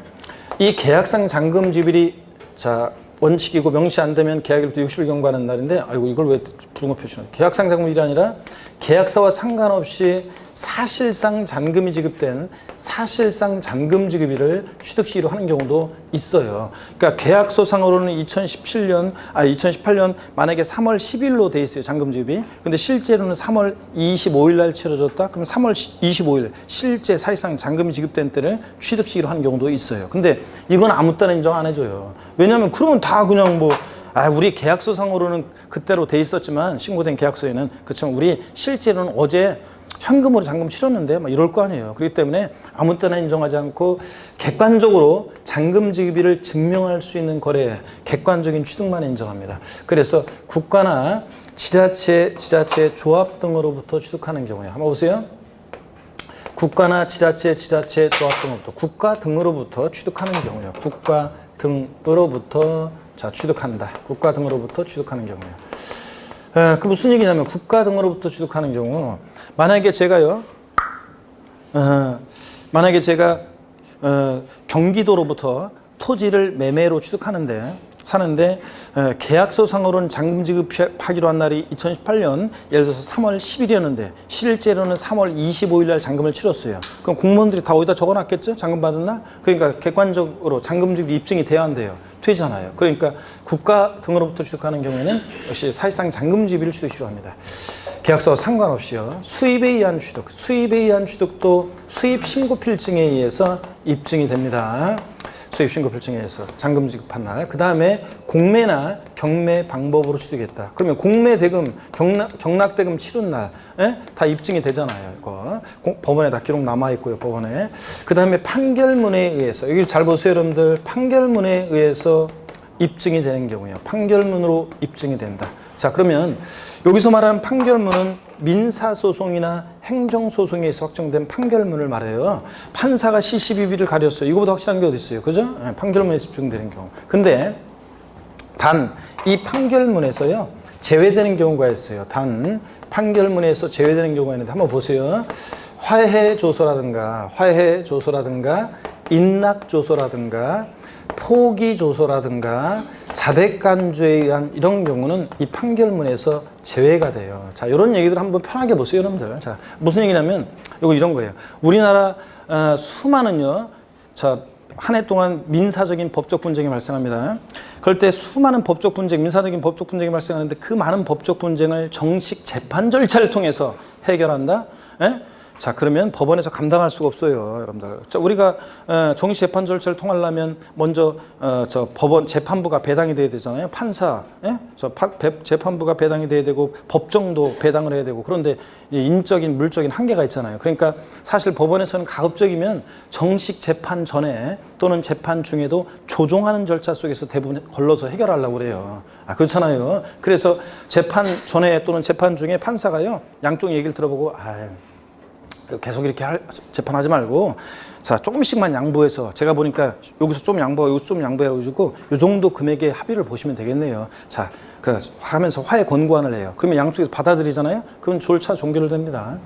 이 계약상 잔금지급일이 자, 원칙이고 명시 안 되면 계약일부터 60일 경과하는 날인데, 아이고 이걸 왜 부등호 표시는? 계약상 잔금일이 아니라 계약서와 상관없이 사실상 잔금이 지급된 사실상 잔금지급일을 취득시로 하는 경우도 있어요. 그러니까 계약서상으로는 2018년 만약에 3월 10일로 돼 있어요. 잔금지급이. 근데 실제로는 3월 25일 날 치러졌다. 그럼 3월 25일 실제 사실상 잔금이 지급된 때를 취득시로 하는 경우도 있어요. 근데 이건 아무 때나 인정 안 해줘요. 왜냐하면 그러면 다 그냥 뭐 우리 계약서상으로는 그때로 돼 있었지만 신고된 계약서에는 그렇지만 우리 실제로는 어제 현금으로 잔금 치렀는데 막 이럴 거 아니에요. 그렇기 때문에 아무 때나 인정하지 않고 객관적으로 잔금 지급일을 증명할 수 있는 거래에 객관적인 취득만 인정합니다. 그래서 국가나 지자체, 조합 등으로부터 취득하는 경우에 한번 보세요. 국가나 지자체, 조합 등으로부터 국가 등으로부터 취득하는 경우요. 국가 등으로부터 자 취득한다. 국가 등으로부터 취득하는 경우요. 그 무슨 얘기냐면 국가 등으로부터 취득하는 경우 만약에 제가 경기도로부터 토지를 매매로 취득하는데 사는데 계약서상으로는 잔금 지급하기로 한 날이 2018년 예를 들어서 3월 10일이었는데 실제로는 3월 25일 날 잔금을 치렀어요. 그럼 공무원들이 다 어디다 적어놨겠죠? 잔금 받은 날? 그러니까 객관적으로 잔금 지급이 입증이 돼야 한대요. 되잖아요. 그러니까 국가 등으로부터 취득하는 경우에는 역시 사실상 잔금 지급을 취득시로 합니다. 계약서와 상관없이요. 수입에 의한 취득도 수입 신고 필증에 의해서 입증이 됩니다. 수입 신고 필증에 의해서 잔금 지급한 날. 그 다음에 공매나 경매 방법으로 취득했다. 그러면 공매 대금, 경락 대금 치른 날, 다 입증이 되잖아요. 이거 법원에 다 기록 남아 있고요. 법원에. 그 다음에 판결문에 의해서 여기 잘 보세요, 여러분들. 판결문에 의해서 입증이 되는 경우요. 판결문으로 입증이 된다. 자, 그러면 여기서 말하는 판결문은 민사소송이나 행정소송에서 확정된 판결문을 말해요. 판사가 시시비비를 가렸어요. 이거보다 확실한 게 어디 있어요? 그죠? 판결문에 집중되는 경우. 근데 단 이 판결문에서요 제외되는 경우가 있어요. 단 판결문에서 제외되는 경우가 있는데 한번 보세요. 화해조서라든가 인락조서라든가 포기조서라든가 자백간주에 의한 이런 경우는 이 판결문에서 제외가 돼요. 자, 이런 얘기들 한번 편하게 보세요, 여러분들. 자, 무슨 얘기냐면 이거 이런 거예요. 우리나라 수많은요, 자, 한 해 동안 민사적인 법적 분쟁이 발생합니다. 그럴 때 수많은 법적 분쟁, 민사적인 법적 분쟁이 발생하는데 그 많은 법적 분쟁을 정식 재판 절차를 통해서 해결한다? 예? 자, 그러면 법원에서 감당할 수가 없어요, 여러분들. 자, 우리가 정식 재판 절차를 통하려면 먼저 저 법원 재판부가 배당이 돼야 되잖아요. 판사, 예? 재판부가 배당이 돼야 되고 법정도 배당을 해야 되고. 그런데 인적인 물적인 한계가 있잖아요. 그러니까 사실 법원에서는 가급적이면 정식 재판 전에 또는 재판 중에도 조정하는 절차 속에서 대부분 걸러서 해결하려고 그래요. 아, 그렇잖아요. 그래서 재판 전에 또는 재판 중에 판사가요, 양쪽 얘기를 들어보고 계속 이렇게 재판하지 말고, 자, 조금씩만 양보해서, 제가 보니까 여기서 좀 양보하고 여기서 좀 양보해가지고 이 정도 금액의 합의를 보시면 되겠네요. 자, 하면서 화해 권고안을 해요. 그러면 양쪽에서 받아들이잖아요. 그럼 절차 종결됩니다.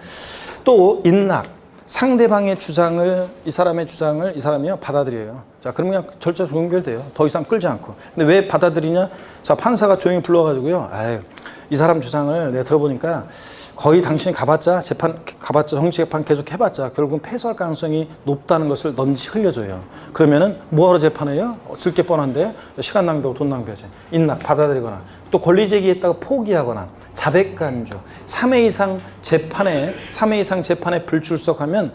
또 인락, 상대방의 주장을, 이 사람의 주장을 이 사람이요 받아들여요. 자, 그러면 그냥 절차 종결돼요. 더 이상 끌지 않고. 근데 왜 받아들이냐? 자, 판사가 조용히 불러가지고요, 이 사람 주장을 내가 들어보니까 거의 당신이 가봤자 정치 재판 계속 해봤자 결국은 패소할 가능성이 높다는 것을 넌지 흘려줘요. 그러면은 뭐하러 재판해요? 질 게 뻔한데 시간 낭비하고 돈 낭비하지. 인락 받아들이거나 또 권리 제기했다가 포기하거나 자백간주 3회 이상 재판에 불출석하면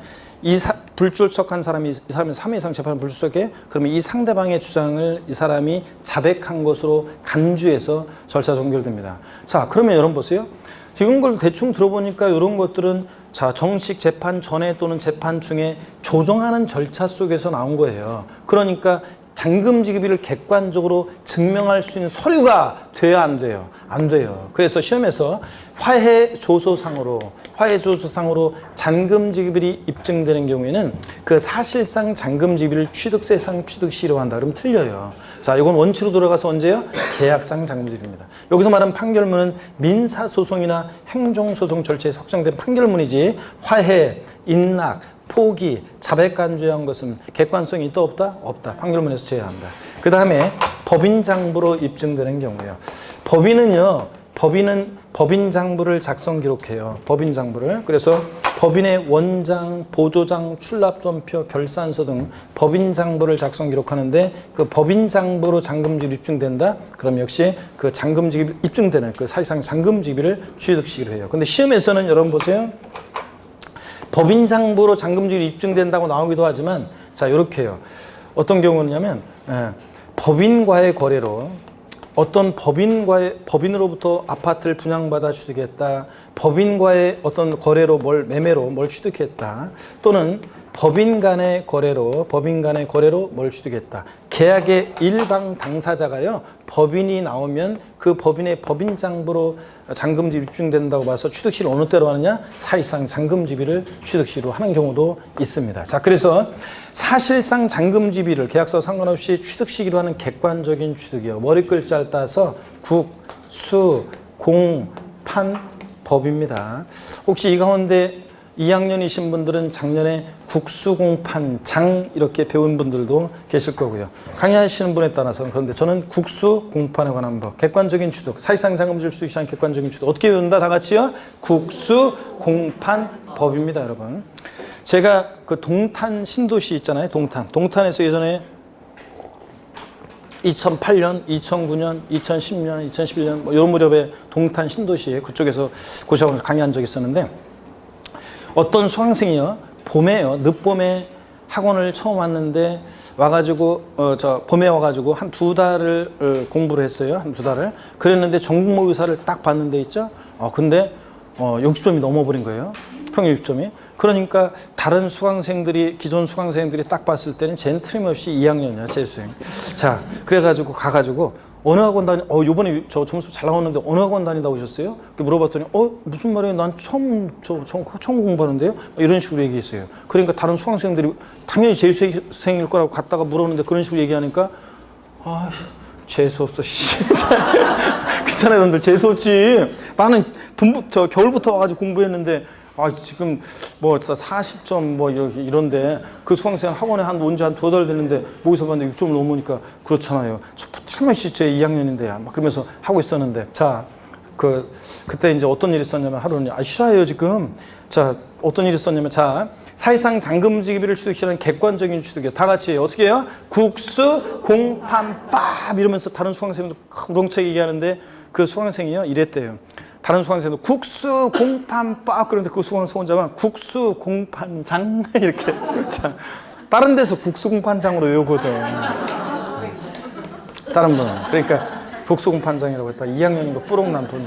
불출석한 사람이, 이 사람이 3회 이상 재판에 불출석해, 그러면 이 상대방의 주장을 이 사람이 자백한 것으로 간주해서 절차 종결됩니다. 자, 그러면 여러분 보세요. 지금 걸 대충 들어보니까 이런 것들은, 자, 정식 재판 전에 또는 재판 중에 조정하는 절차 속에서 나온 거예요. 그러니까 잔금지급비를 객관적으로 증명할 수 있는 서류가 돼야 안 돼요? 안 돼요. 그래서 시험에서 화해조서상으로 잔금지급일이 입증되는 경우에는 그 사실상 잔금지급일을 취득세상 취득시로 한다. 그러면 틀려요. 자, 이건 원칙으로 돌아가서 언제요? 계약상 잔금지급입니다. 여기서 말하는 판결문은 민사소송이나 행정소송 절차에서 확정된 판결문이지, 화해, 인락, 포기, 자백간주한 것은 객관성이 있다 없다? 없다. 판결문에서 제외한다. 그 다음에 법인장부로 입증되는 경우예요. 법인은 법인장부를 작성 기록해요. 법인장부를. 그래서 법인의 원장, 보조장, 출납전표, 결산서 등 법인장부를 작성 기록하는데, 그 법인장부로 잔금지급이 입증된다? 그럼 역시 그 잔금지급이 입증되는 그 사실상 잔금지급을 취득시기로 해요. 근데 시험에서는 여러분 보세요. 법인장부로 잔금지급이 입증된다고 나오기도 하지만, 자, 이렇게 해요. 어떤 경우냐면, 법인과의 거래로 어떤 법인으로부터 아파트를 분양받아 취득했다. 법인과의 어떤 거래로 매매로 뭘 취득했다. 또는 법인 간의 거래로 뭘 취득했다. 계약의 일방 당사자가요, 법인이 나오면 그 법인의 법인장부로 잔금지급이 입증된다고 봐서 취득시를 어느 때로 하느냐? 사실상 잔금지급을 취득시로 하는 경우도 있습니다. 자, 그래서 사실상 잔금지급을 계약서 상관없이 취득시기로 하는 객관적인 취득이요, 머리 글자를 따서 국, 수, 공, 판, 법입니다. 혹시 이 가운데 2학년이신 분들은 작년에 국수공판 장 이렇게 배운 분들도 계실 거고요. 강의하시는 분에 따라서는. 그런데 저는 국수공판에 관한 법, 객관적인 취득, 사실상 잔금지급을 취득시 하는 객관적인 취득, 어떻게 외운다 다 같이요? 국수공판 법입니다, 여러분. 제가 그 동탄 신도시 있잖아요. 동탄에서 예전에 2008년, 2009년, 2010년, 2011년 뭐 이런 무렵에 동탄 신도시에 그쪽에서 고시학원에서 강의한 적이 있었는데, 어떤 수강생이요, 늦봄에 학원을 처음 왔는데 와가지고 봄에 와가지고 한 2달을 공부를 했어요. 한 2달을. 그랬는데 전국모 의사를 딱 봤는데 있죠. 근데 60점이 넘어버린 거예요. 평균 60점이. 그러니까 다른 수강생들이, 기존 수강생들이 딱 봤을 때는 쟤는 틀림없이 2학년이야, 재수생. 자, 그래가지고 가가지고 어느 학원 요번에 저 점수 잘 나왔는데 어느 학원 다니다 오셨어요? 물어봤더니, 무슨 말이에요? 난 처음 공부하는데요? 이런 식으로 얘기했어요. 그러니까 다른 수강생들이 당연히 재수생일 거라고 갔다가 물었는데 그런 식으로 얘기하니까, 재수 없어, 씨. 그렇잖아요, 여러분들. 재수 없지. 나는 저 겨울부터 와가지고 공부했는데 지금 뭐 40점 뭐 이런데 그 수강생 학원에 온 지 한 2달 됐는데 모의고사 봤는데 6점을 넘으니까 그렇잖아요. 저 틀림없이 제 2학년인데 막 그러면서 하고 있었는데 자 그때 이제 어떤 일이 있었냐면 하루는 싫어요 지금. 자 어떤 일이 있었냐면 자 사실상 잔금지기비를 취득시하는 객관적인 취득이요. 다 같이 어떻게 해요? 국수 공판 밥 이러면서 다른 수강생도 우렁차게 얘기하는데 그 수강생이요 이랬대요. 다른 수강생도 국수 공판 밥 그런데 그 수강생 혼자만 국수 공판장 이렇게. 자 다른 데서 국수 공판장으로 외우거든. 다른 분은 그러니까 국수 공판장이라고 했다. 2학년인 거 뿌록 난 분이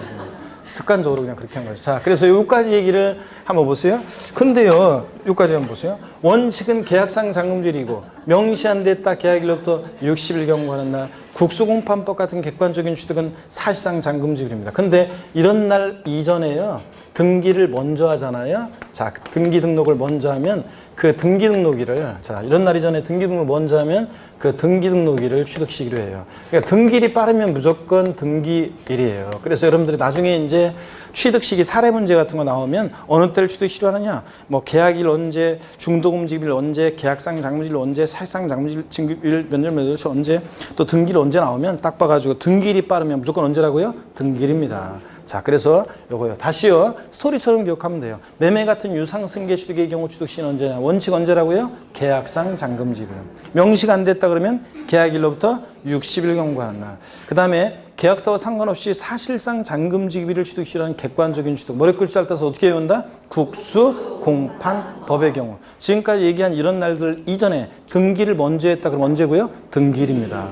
습관적으로 그냥 그렇게 한 거죠. 자, 그래서 여기까지 얘기를 한번 보세요. 근데요, 여기까지 한번 보세요. 원칙은 계약상 잔금질이고 명시한 데 따 계약일로부터 60일 경과하는 날 국수공판법 같은 객관적인 취득은 사실상 잔금질입니다. 근데 이런 날 이전에요, 등기를 먼저 하잖아요. 자, 등기 등록을 먼저 하면 그 등기 등록일을 자 이런 날 이전에 등기 등록을 먼저 하면 그 등기 등록일을 취득시기로 해요. 그러니까 등기일이 빠르면 무조건 등기일이에요. 그래서 여러분들이 나중에 이제 취득시기 사례 문제 같은 거 나오면 어느 때를 취득시기로 하느냐, 뭐 계약일 언제, 중도금지일 언제, 계약상 잔금질 언제, 사실상 잔금질 몇년 언제, 또 등기일 언제 나오면 딱 봐가지고 등기일이 빠르면 무조건 언제라고요? 등기일입니다. 자, 그래서 요거요. 다시요. 스토리처럼 기억하면 돼요. 매매 같은 유상승계 취득의 경우 취득시는 언제냐? 원칙 언제라고요? 계약상 잔금지일. 명시가 안 됐다 그러면 계약일로부터 60일 경과하는 날. 그 다음에 계약서와 상관없이 사실상 잔금지기비를 취득시하는 객관적인 취득. 머리글자를 따서 어떻게 외운다? 국수, 공판, 법의 경우. 지금까지 얘기한 이런 날들 이전에 등기를 먼저 했다 그러면 언제고요? 등기일입니다.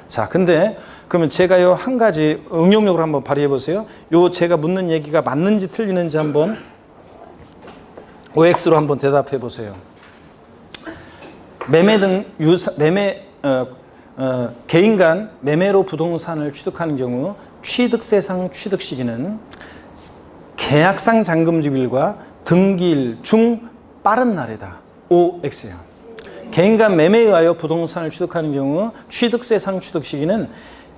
자, 근데 그러면 제가요 한 가지 응용력으로 한번 발휘해 보세요. 요 제가 묻는 얘기가 맞는지 틀리는지 한번 OX로 한번 대답해 보세요. 매매 등 개인 간 매매로 부동산을 취득하는 경우 취득세상 취득 시기는 계약상 잔금지일과 등기일 중 빠른 날이다. OX요. 개인 간 매매에 의하여 부동산을 취득하는 경우 취득세상 취득 시기는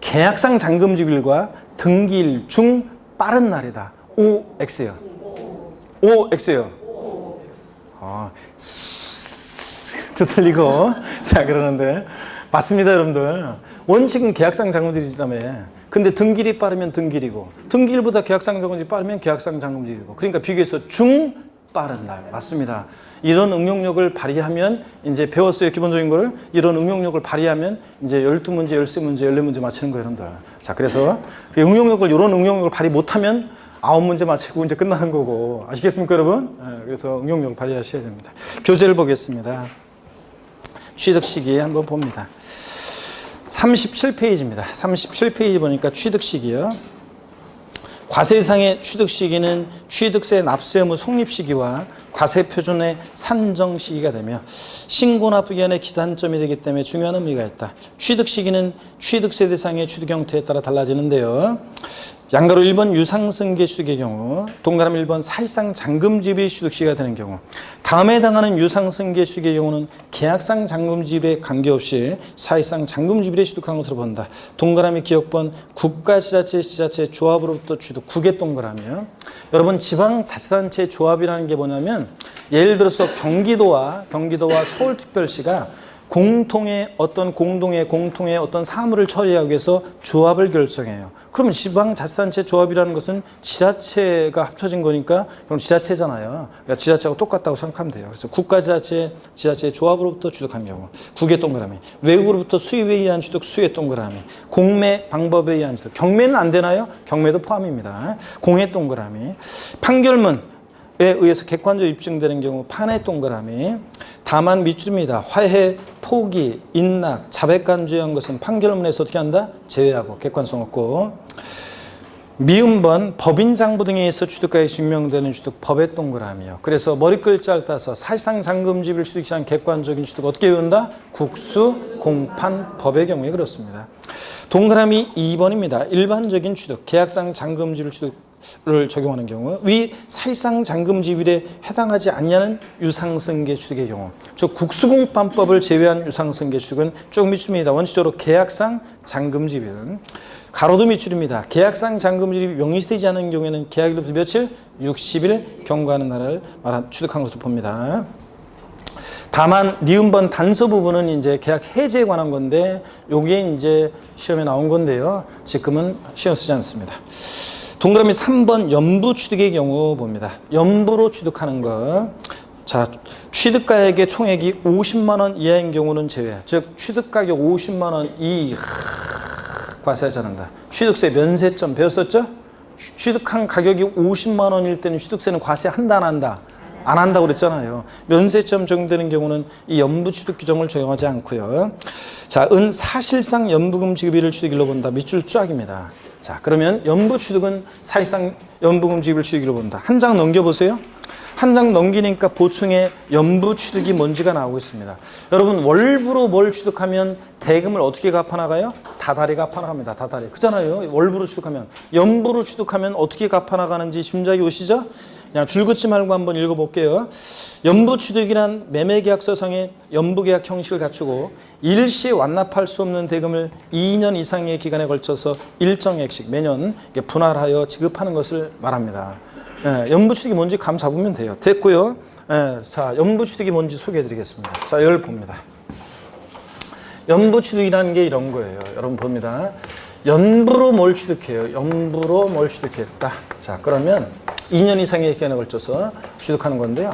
계약상 잔금지일과 등기일 중 빠른 날이다. OX요. OX요. 또 틀리고. 자, 그러는데 맞습니다, 여러분들. 원칙은 계약상 잔금지일이라며. 근데 등기일이 빠르면 등기일이고 등기일보다 계약상 잔금지일이 빠르면 계약상 잔금지일이고 그러니까 비교해서 중 빠른 날. 맞습니다. 이런 응용력을 발휘하면 이제 배웠어요. 기본적인 걸. 이런 응용력을 발휘하면 이제 12문제, 13문제, 14문제 맞히는 거예요, 여러분들. 자, 그래서 그 응용력을 이런 응용력을 발휘 못하면 9문제 맞히고 이제 끝나는 거고. 아시겠습니까, 여러분? 네, 그래서 응용력을 발휘하셔야 됩니다. 교재를 보겠습니다. 취득 시기에 한번 봅니다. 37페이지입니다. 37페이지 보니까 취득 시기요. 과세상의 취득 시기는 취득세 납세 의무 성립 시기와 과세 표준의 산정 시기가 되며 신고 납부 기한의 기산점이 되기 때문에 중요한 의미가 있다. 취득 시기는 취득세 대상의 취득 형태에 따라 달라지는데요. 양가로 1번 유상승계 취득의 경우, 동그라미 1번 사실상 잔금지비 취득 시기가 되는 경우, 다음에 해당하는 유상승계 취득의 경우는 계약상 잔금지비에 관계없이 사실상 잔금지비를 취득한 것으로 본다. 동그라미 기억번 국가지자체, 지자체 조합으로부터 취득, 국의 동그라미요. 여러분 지방자치단체 조합이라는 게 뭐냐면 예를 들어서 경기도와 서울특별시가 공동의 어떤 사무를 처리하기 위해서 조합을 결성해요. 그러면 지방자치단체 조합이라는 것은 지자체가 합쳐진 거니까 그럼 지자체잖아요. 그러니까 지자체하고 똑같다고 생각하면 돼요. 그래서 국가지자체, 지자체 조합으로부터 취득한 경우 국의 동그라미, 외국으로부터 수입에 의한 취득, 수의 동그라미, 공매 방법에 의한 취득, 경매는 안 되나요? 경매도 포함입니다. 공의 동그라미, 판결문 에 의해서 객관적으로 입증되는 경우 판의 동그라미, 다만 밑줄입니다. 화해, 포기, 인락, 자백간주한 것은 판결문에서 어떻게 한다? 제외하고 객관성 없고, 미음번 법인장부 등에 의해서 취득가액이 증명되는 취득, 법의 동그라미요. 그래서 머리글자를 따서 사실상 잔금지비를 취득시한 객관적인 취득 어떻게 외운다? 국수, 공판, 법의 경우에 그렇습니다. 동그라미 2번입니다. 일반적인 취득, 계약상 잔금지비를 취득을 적용하는 경우, 위 사실상 잔금지비에 해당하지 않냐는 유상승계 취득의 경우, 즉 국수공판법을 제외한 유상승계 취득은 쭉 밑줄입니다. 원칙적으로 계약상 잔금지비는 가로도 밑줄입니다. 계약상 잔금 지급이 명시되지 않은 경우에는 계약일로부터 며칠? 60일 경과하는 날을 취득한 것으로 봅니다. 다만 니은번 단서 부분은 이제 계약 해지에 관한 건데 요게 이제 시험에 나온 건데요. 지금은 시험 쓰지 않습니다. 동그라미 3번 연부 취득의 경우 봅니다. 연부로 취득하는 거. 자, 취득가액의 총액이 50만 원 이하인 경우는 제외. 즉 취득가격 50만 원 이 과세하지 않는다. 취득세 면세점 배웠었죠? 취득한 가격이 50만 원일 때는 취득세는 과세한다 안 한다? 안 한다고 그랬잖아요. 면세점 적용되는 경우는 이 연부 취득 규정을 적용하지 않고요. 자, 은 사실상 연부금 지급일을 취득일로 본다. 밑줄 쫙입니다. 자, 그러면 연부 취득은 사실상 연부금 지급일 취득일로 본다. 한 장 넘겨보세요. 한 장 넘기니까 보충에 연부 취득이 뭔지가 나오고 있습니다. 여러분 월부로 뭘 취득하면 대금을 어떻게 갚아나가요? 다달이 갚아나갑니다. 다달이. 그잖아요. 월부로 취득하면. 연부로 취득하면 어떻게 갚아나가는지 짐작이 오시죠? 그냥 줄 긋지 말고 한번 읽어볼게요. 연부 취득이란 매매계약서상의 연부계약 형식을 갖추고 일시에 완납할 수 없는 대금을 2년 이상의 기간에 걸쳐서 일정액씩 매년 분할하여 지급하는 것을 말합니다. 예, 연부 취득이 뭔지 감 잡으면 돼요. 됐고요. 예, 자, 연부 취득이 뭔지 소개해 드리겠습니다. 자, 이걸 봅니다. 연부 취득이라는 게 이런 거예요. 여러분 봅니다. 연부로 뭘 취득해요? 연부로 뭘 취득했다. 자, 그러면 2년 이상의 기간에 걸쳐서 취득하는 건데요.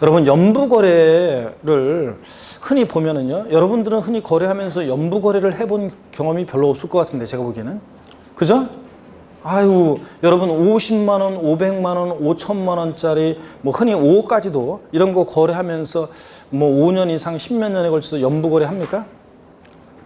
여러분 연부 거래를 흔히 보면은요. 여러분들은 흔히 거래하면서 연부 거래를 해본 경험이 별로 없을 것 같은데 제가 보기에는. 그죠? 아유, 여러분 50만 원, 500만 원, 5천만 원짜리 뭐 흔히 5억까지도 이런 거 거래하면서 뭐 5년 이상 10몇 년에 걸쳐서 연부 거래 합니까?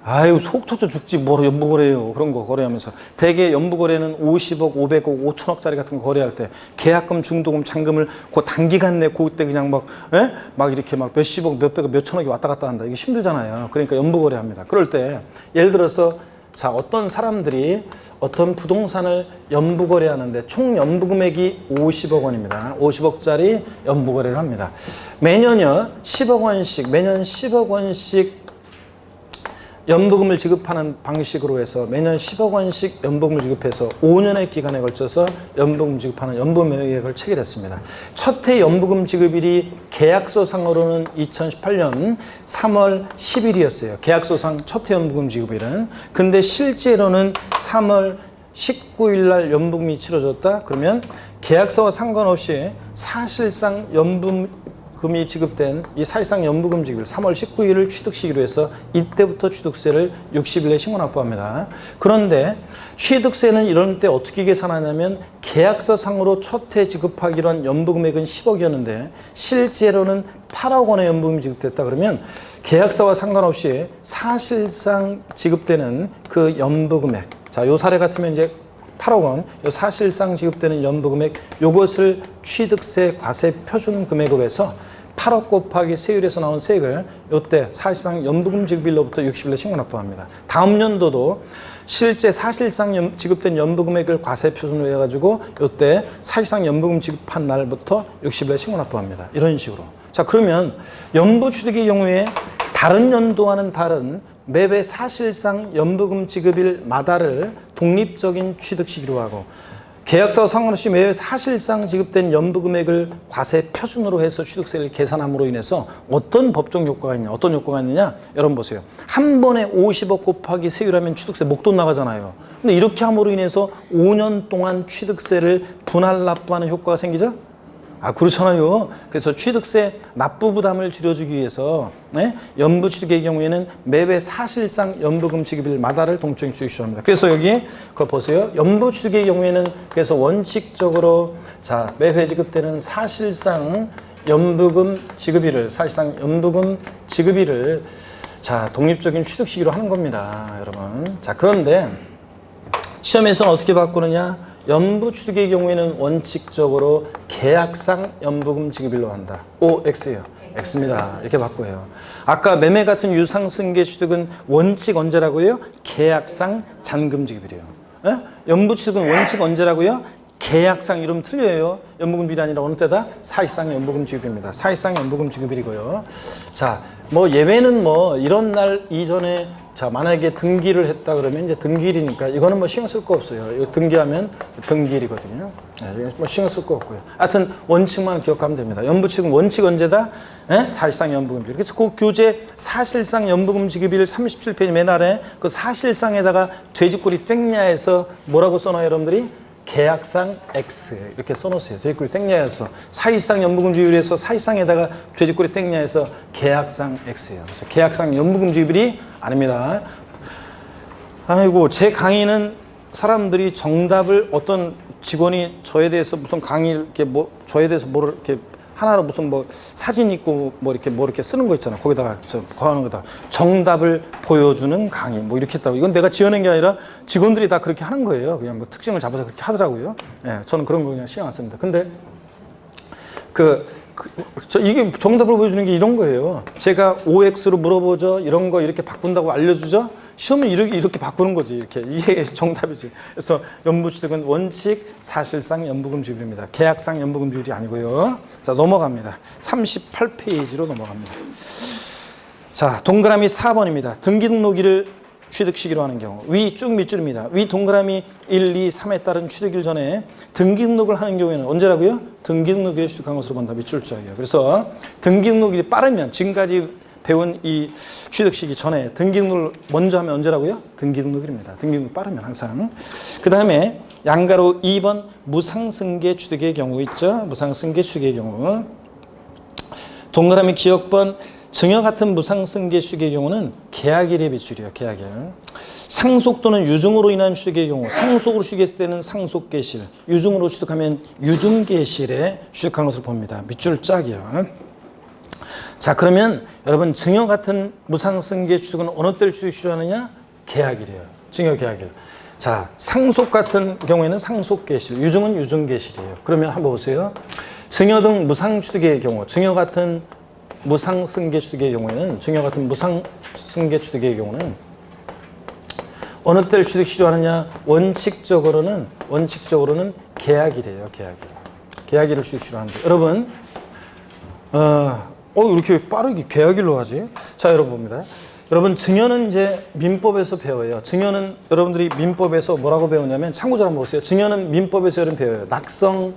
아유, 속 터져 죽지 뭐로 연부 거래해요. 그런 거 거래하면서. 대개 연부 거래는 50억, 500억, 5천억짜리 같은 거 거래할 때 계약금, 중도금, 잔금을 그 단기간 내 그때 그냥 막, 예? 막 이렇게 막 몇십억, 몇백억, 몇천억이 왔다 갔다 한다. 이게 힘들잖아요. 그러니까 연부 거래합니다. 그럴 때 예를 들어서 자, 어떤 사람들이 어떤 부동산을 연부 거래하는데 총 연부 금액이 50억 원입니다. 50억짜리 연부 거래를 합니다. 매년요 10억 원씩 매년 10억 원씩 연부금을 지급하는 방식으로 해서 매년 10억 원씩 연부금을 지급해서 5년의 기간에 걸쳐서 연부금 지급하는 연부매각을 체결했습니다. 첫 해 연부금 지급일이 계약서상으로는 2018년 3월 10일이었어요. 계약서상 첫 해 연부금 지급일은. 근데 실제로는 3월 19일 날 연부금이 치러졌다. 그러면 계약서와 상관없이 사실상 연부금이 지급된 이 사실상 연부금 지급일 3월 19일을 취득 시기로 해서 이때부터 취득세를 60일에 신고 납부합니다. 그런데 취득세는 이런 때 어떻게 계산하냐면 계약서 상으로 첫 해 지급하기로 한 연부금액은 10억이었는데 실제로는 8억 원의 연부금이 지급됐다 그러면 계약서와 상관없이 사실상 지급되는 그 연부금액, 자, 요 사례 같으면 이제 8억 원, 요 사실상 지급되는 연부금액, 요것을 취득세 과세 표준 금액으로 해서 8억 곱하기 세율에서 나온 세액을 요때 사실상 연부금 지급일로부터 60일에 신고 납부합니다. 다음 연도도 실제 사실상 지급된 연부금액을 과세 표준으로 해가지고 요때 사실상 연부금 지급한 날부터 60일에 신고 납부합니다. 이런 식으로. 자, 그러면 연부 취득의 경우에 다른 연도와는 다른 매회 사실상 연부금 지급일마다를 독립적인 취득 시기로 하고 계약서와 상관없이 매회 사실상 지급된 연부금액을 과세 표준으로 해서 취득세를 계산함으로 인해서 어떤 법적 효과가 있냐, 어떤 효과가 있느냐, 여러분 보세요. 한 번에 50억 곱하기 세율하면 취득세 목돈 나가잖아요. 근데 이렇게 함으로 인해서 5년 동안 취득세를 분할 납부하는 효과가 생기죠? 아, 그렇잖아요. 그래서 취득세 납부 부담을 줄여주기 위해서 연부 취득의 경우에는 매회 사실상 연부금 지급일마다를 동적인 취득 시효합니다. 그래서 여기 그거 보세요. 연부 취득의 경우에는 그래서 원칙적으로 자, 매회 지급되는 사실상 연부금 지급일을 자, 독립적인 취득 시기로 하는 겁니다, 여러분. 자, 그런데 시험에서는 어떻게 바꾸느냐? 연부 취득의 경우에는 원칙적으로 계약상 연부금 지급일로 한다. O, X예요. X입니다. 이렇게 바꿔요. 아까 매매 같은 유상승계 취득은 원칙 언제라고요? 계약상 잔금 지급일이에요. 에? 연부 취득은 원칙 언제라고요? 계약상 이름 틀려요. 연부금일이 아니라 어느 때다? 사실상 연부금 지급입니다. 사실상 연부금 지급일이고요. 자, 뭐 예외는 뭐 이런 날 이전에 자, 만약에 등기를 했다 그러면 이제 등기일이니까 이거는 뭐 신경 쓸 거 없어요. 이거 등기하면 등기일이거든요. 네, 뭐 신경 쓸 거 없고요. 하여튼 원칙만 기억하면 됩니다. 연부지급 원칙 언제다? 네? 사실상 연부금 지급. 그래서 그 교재 사실상 연부금 지급일 37페이지 맨 아래 그 사실상에다가 돼지꼬리 땡냐에서 뭐라고 써놔요, 여러분들이? 계약상 X 이렇게 써놓으세요. 돼지꼬리 땡냐에서 사실상 연부금 지급일에서 사실상에다가 돼지꼬리 땡냐에서 계약상 X예요. 그래서 계약상 연부금 지급일이 아닙니다. 아이고, 제 강의는 사람들이 정답을 어떤 직원이 저에 대해서 무슨 강의를 이렇게 뭐 저에 대해서 뭐를 이렇게 하나로 무슨 뭐 사진 있고 뭐 이렇게 쓰는 거 있잖아. 거기다가 거하는 거다. 정답을 보여주는 강의 뭐 이렇게 했다고. 이건 내가 지어낸 게 아니라 직원들이 다 그렇게 하는 거예요. 그냥 뭐 특징을 잡아서 그렇게 하더라고요. 예, 저는 그런 거 그냥 신경 안 씁니다. 근데 이게 정답을 보여주는 게 이런 거예요. 제가 OX로 물어보죠. 이런 거 이렇게 바꾼다고 알려주죠. 시험을 이렇게 바꾸는 거지. 이게 정답이지. 그래서 연부취득은 원칙, 사실상 연부금 지급입니다. 계약상 연부금 지급이 아니고요. 자, 넘어갑니다. 38페이지로 넘어갑니다. 자, 동그라미 4번입니다. 등기등록일을 취득 시기로 하는 경우. 위 쭉 밑줄입니다. 위 동그라미 1, 2, 3에 따른 취득일 전에 등기등록을 하는 경우에는 언제라고요? 등기등록일에 취득한 것으로 본다. 밑줄짝이에요. 그래서 등기등록일이 빠르면 지금까지 배운 이 취득 시기 전에 등기등록을 먼저 하면 언제라고요? 등기등록일입니다. 등기등록 빠르면 항상. 그 다음에 양가로 2번 무상승계 취득의 경우 있죠. 무상승계 취득의 경우. 동그라미 기억번 증여 같은 무상승계 취득의 경우는 계약일의 밑줄이에요. 계약일. 상속 또는 유증으로 인한 취득의 경우 상속으로 취득했을 때는 상속계실, 유증으로 취득하면 유증계실에 취득한 것을 봅니다. 밑줄 짝이요. 자, 그러면 여러분 증여 같은 무상승계 취득은 어느 때를 취득시로 하느냐? 계약일이에요. 증여 계약일. 자, 상속 같은 경우에는 상속계실, 유증은 유증계실이에요. 그러면 한번 보세요. 증여 등 무상취득의 경우, 증여 같은 무상승계 취득의 경우에는 증여 같은 무상승계 취득의 경우는 어느 때를 취득시로 하느냐? 원칙적으로는 계약일이에요. 계약일. 계약일을 취득시로 하는데 여러분 이렇게 빠르게 계약일로 하지? 자, 여러분 봅니다. 여러분 증여는 이제 민법에서 배워요. 증여는 여러분들이 민법에서 뭐라고 배우냐면 참고적으로 한번 보세요. 증여는 민법에서 여러분 배워요. 낙성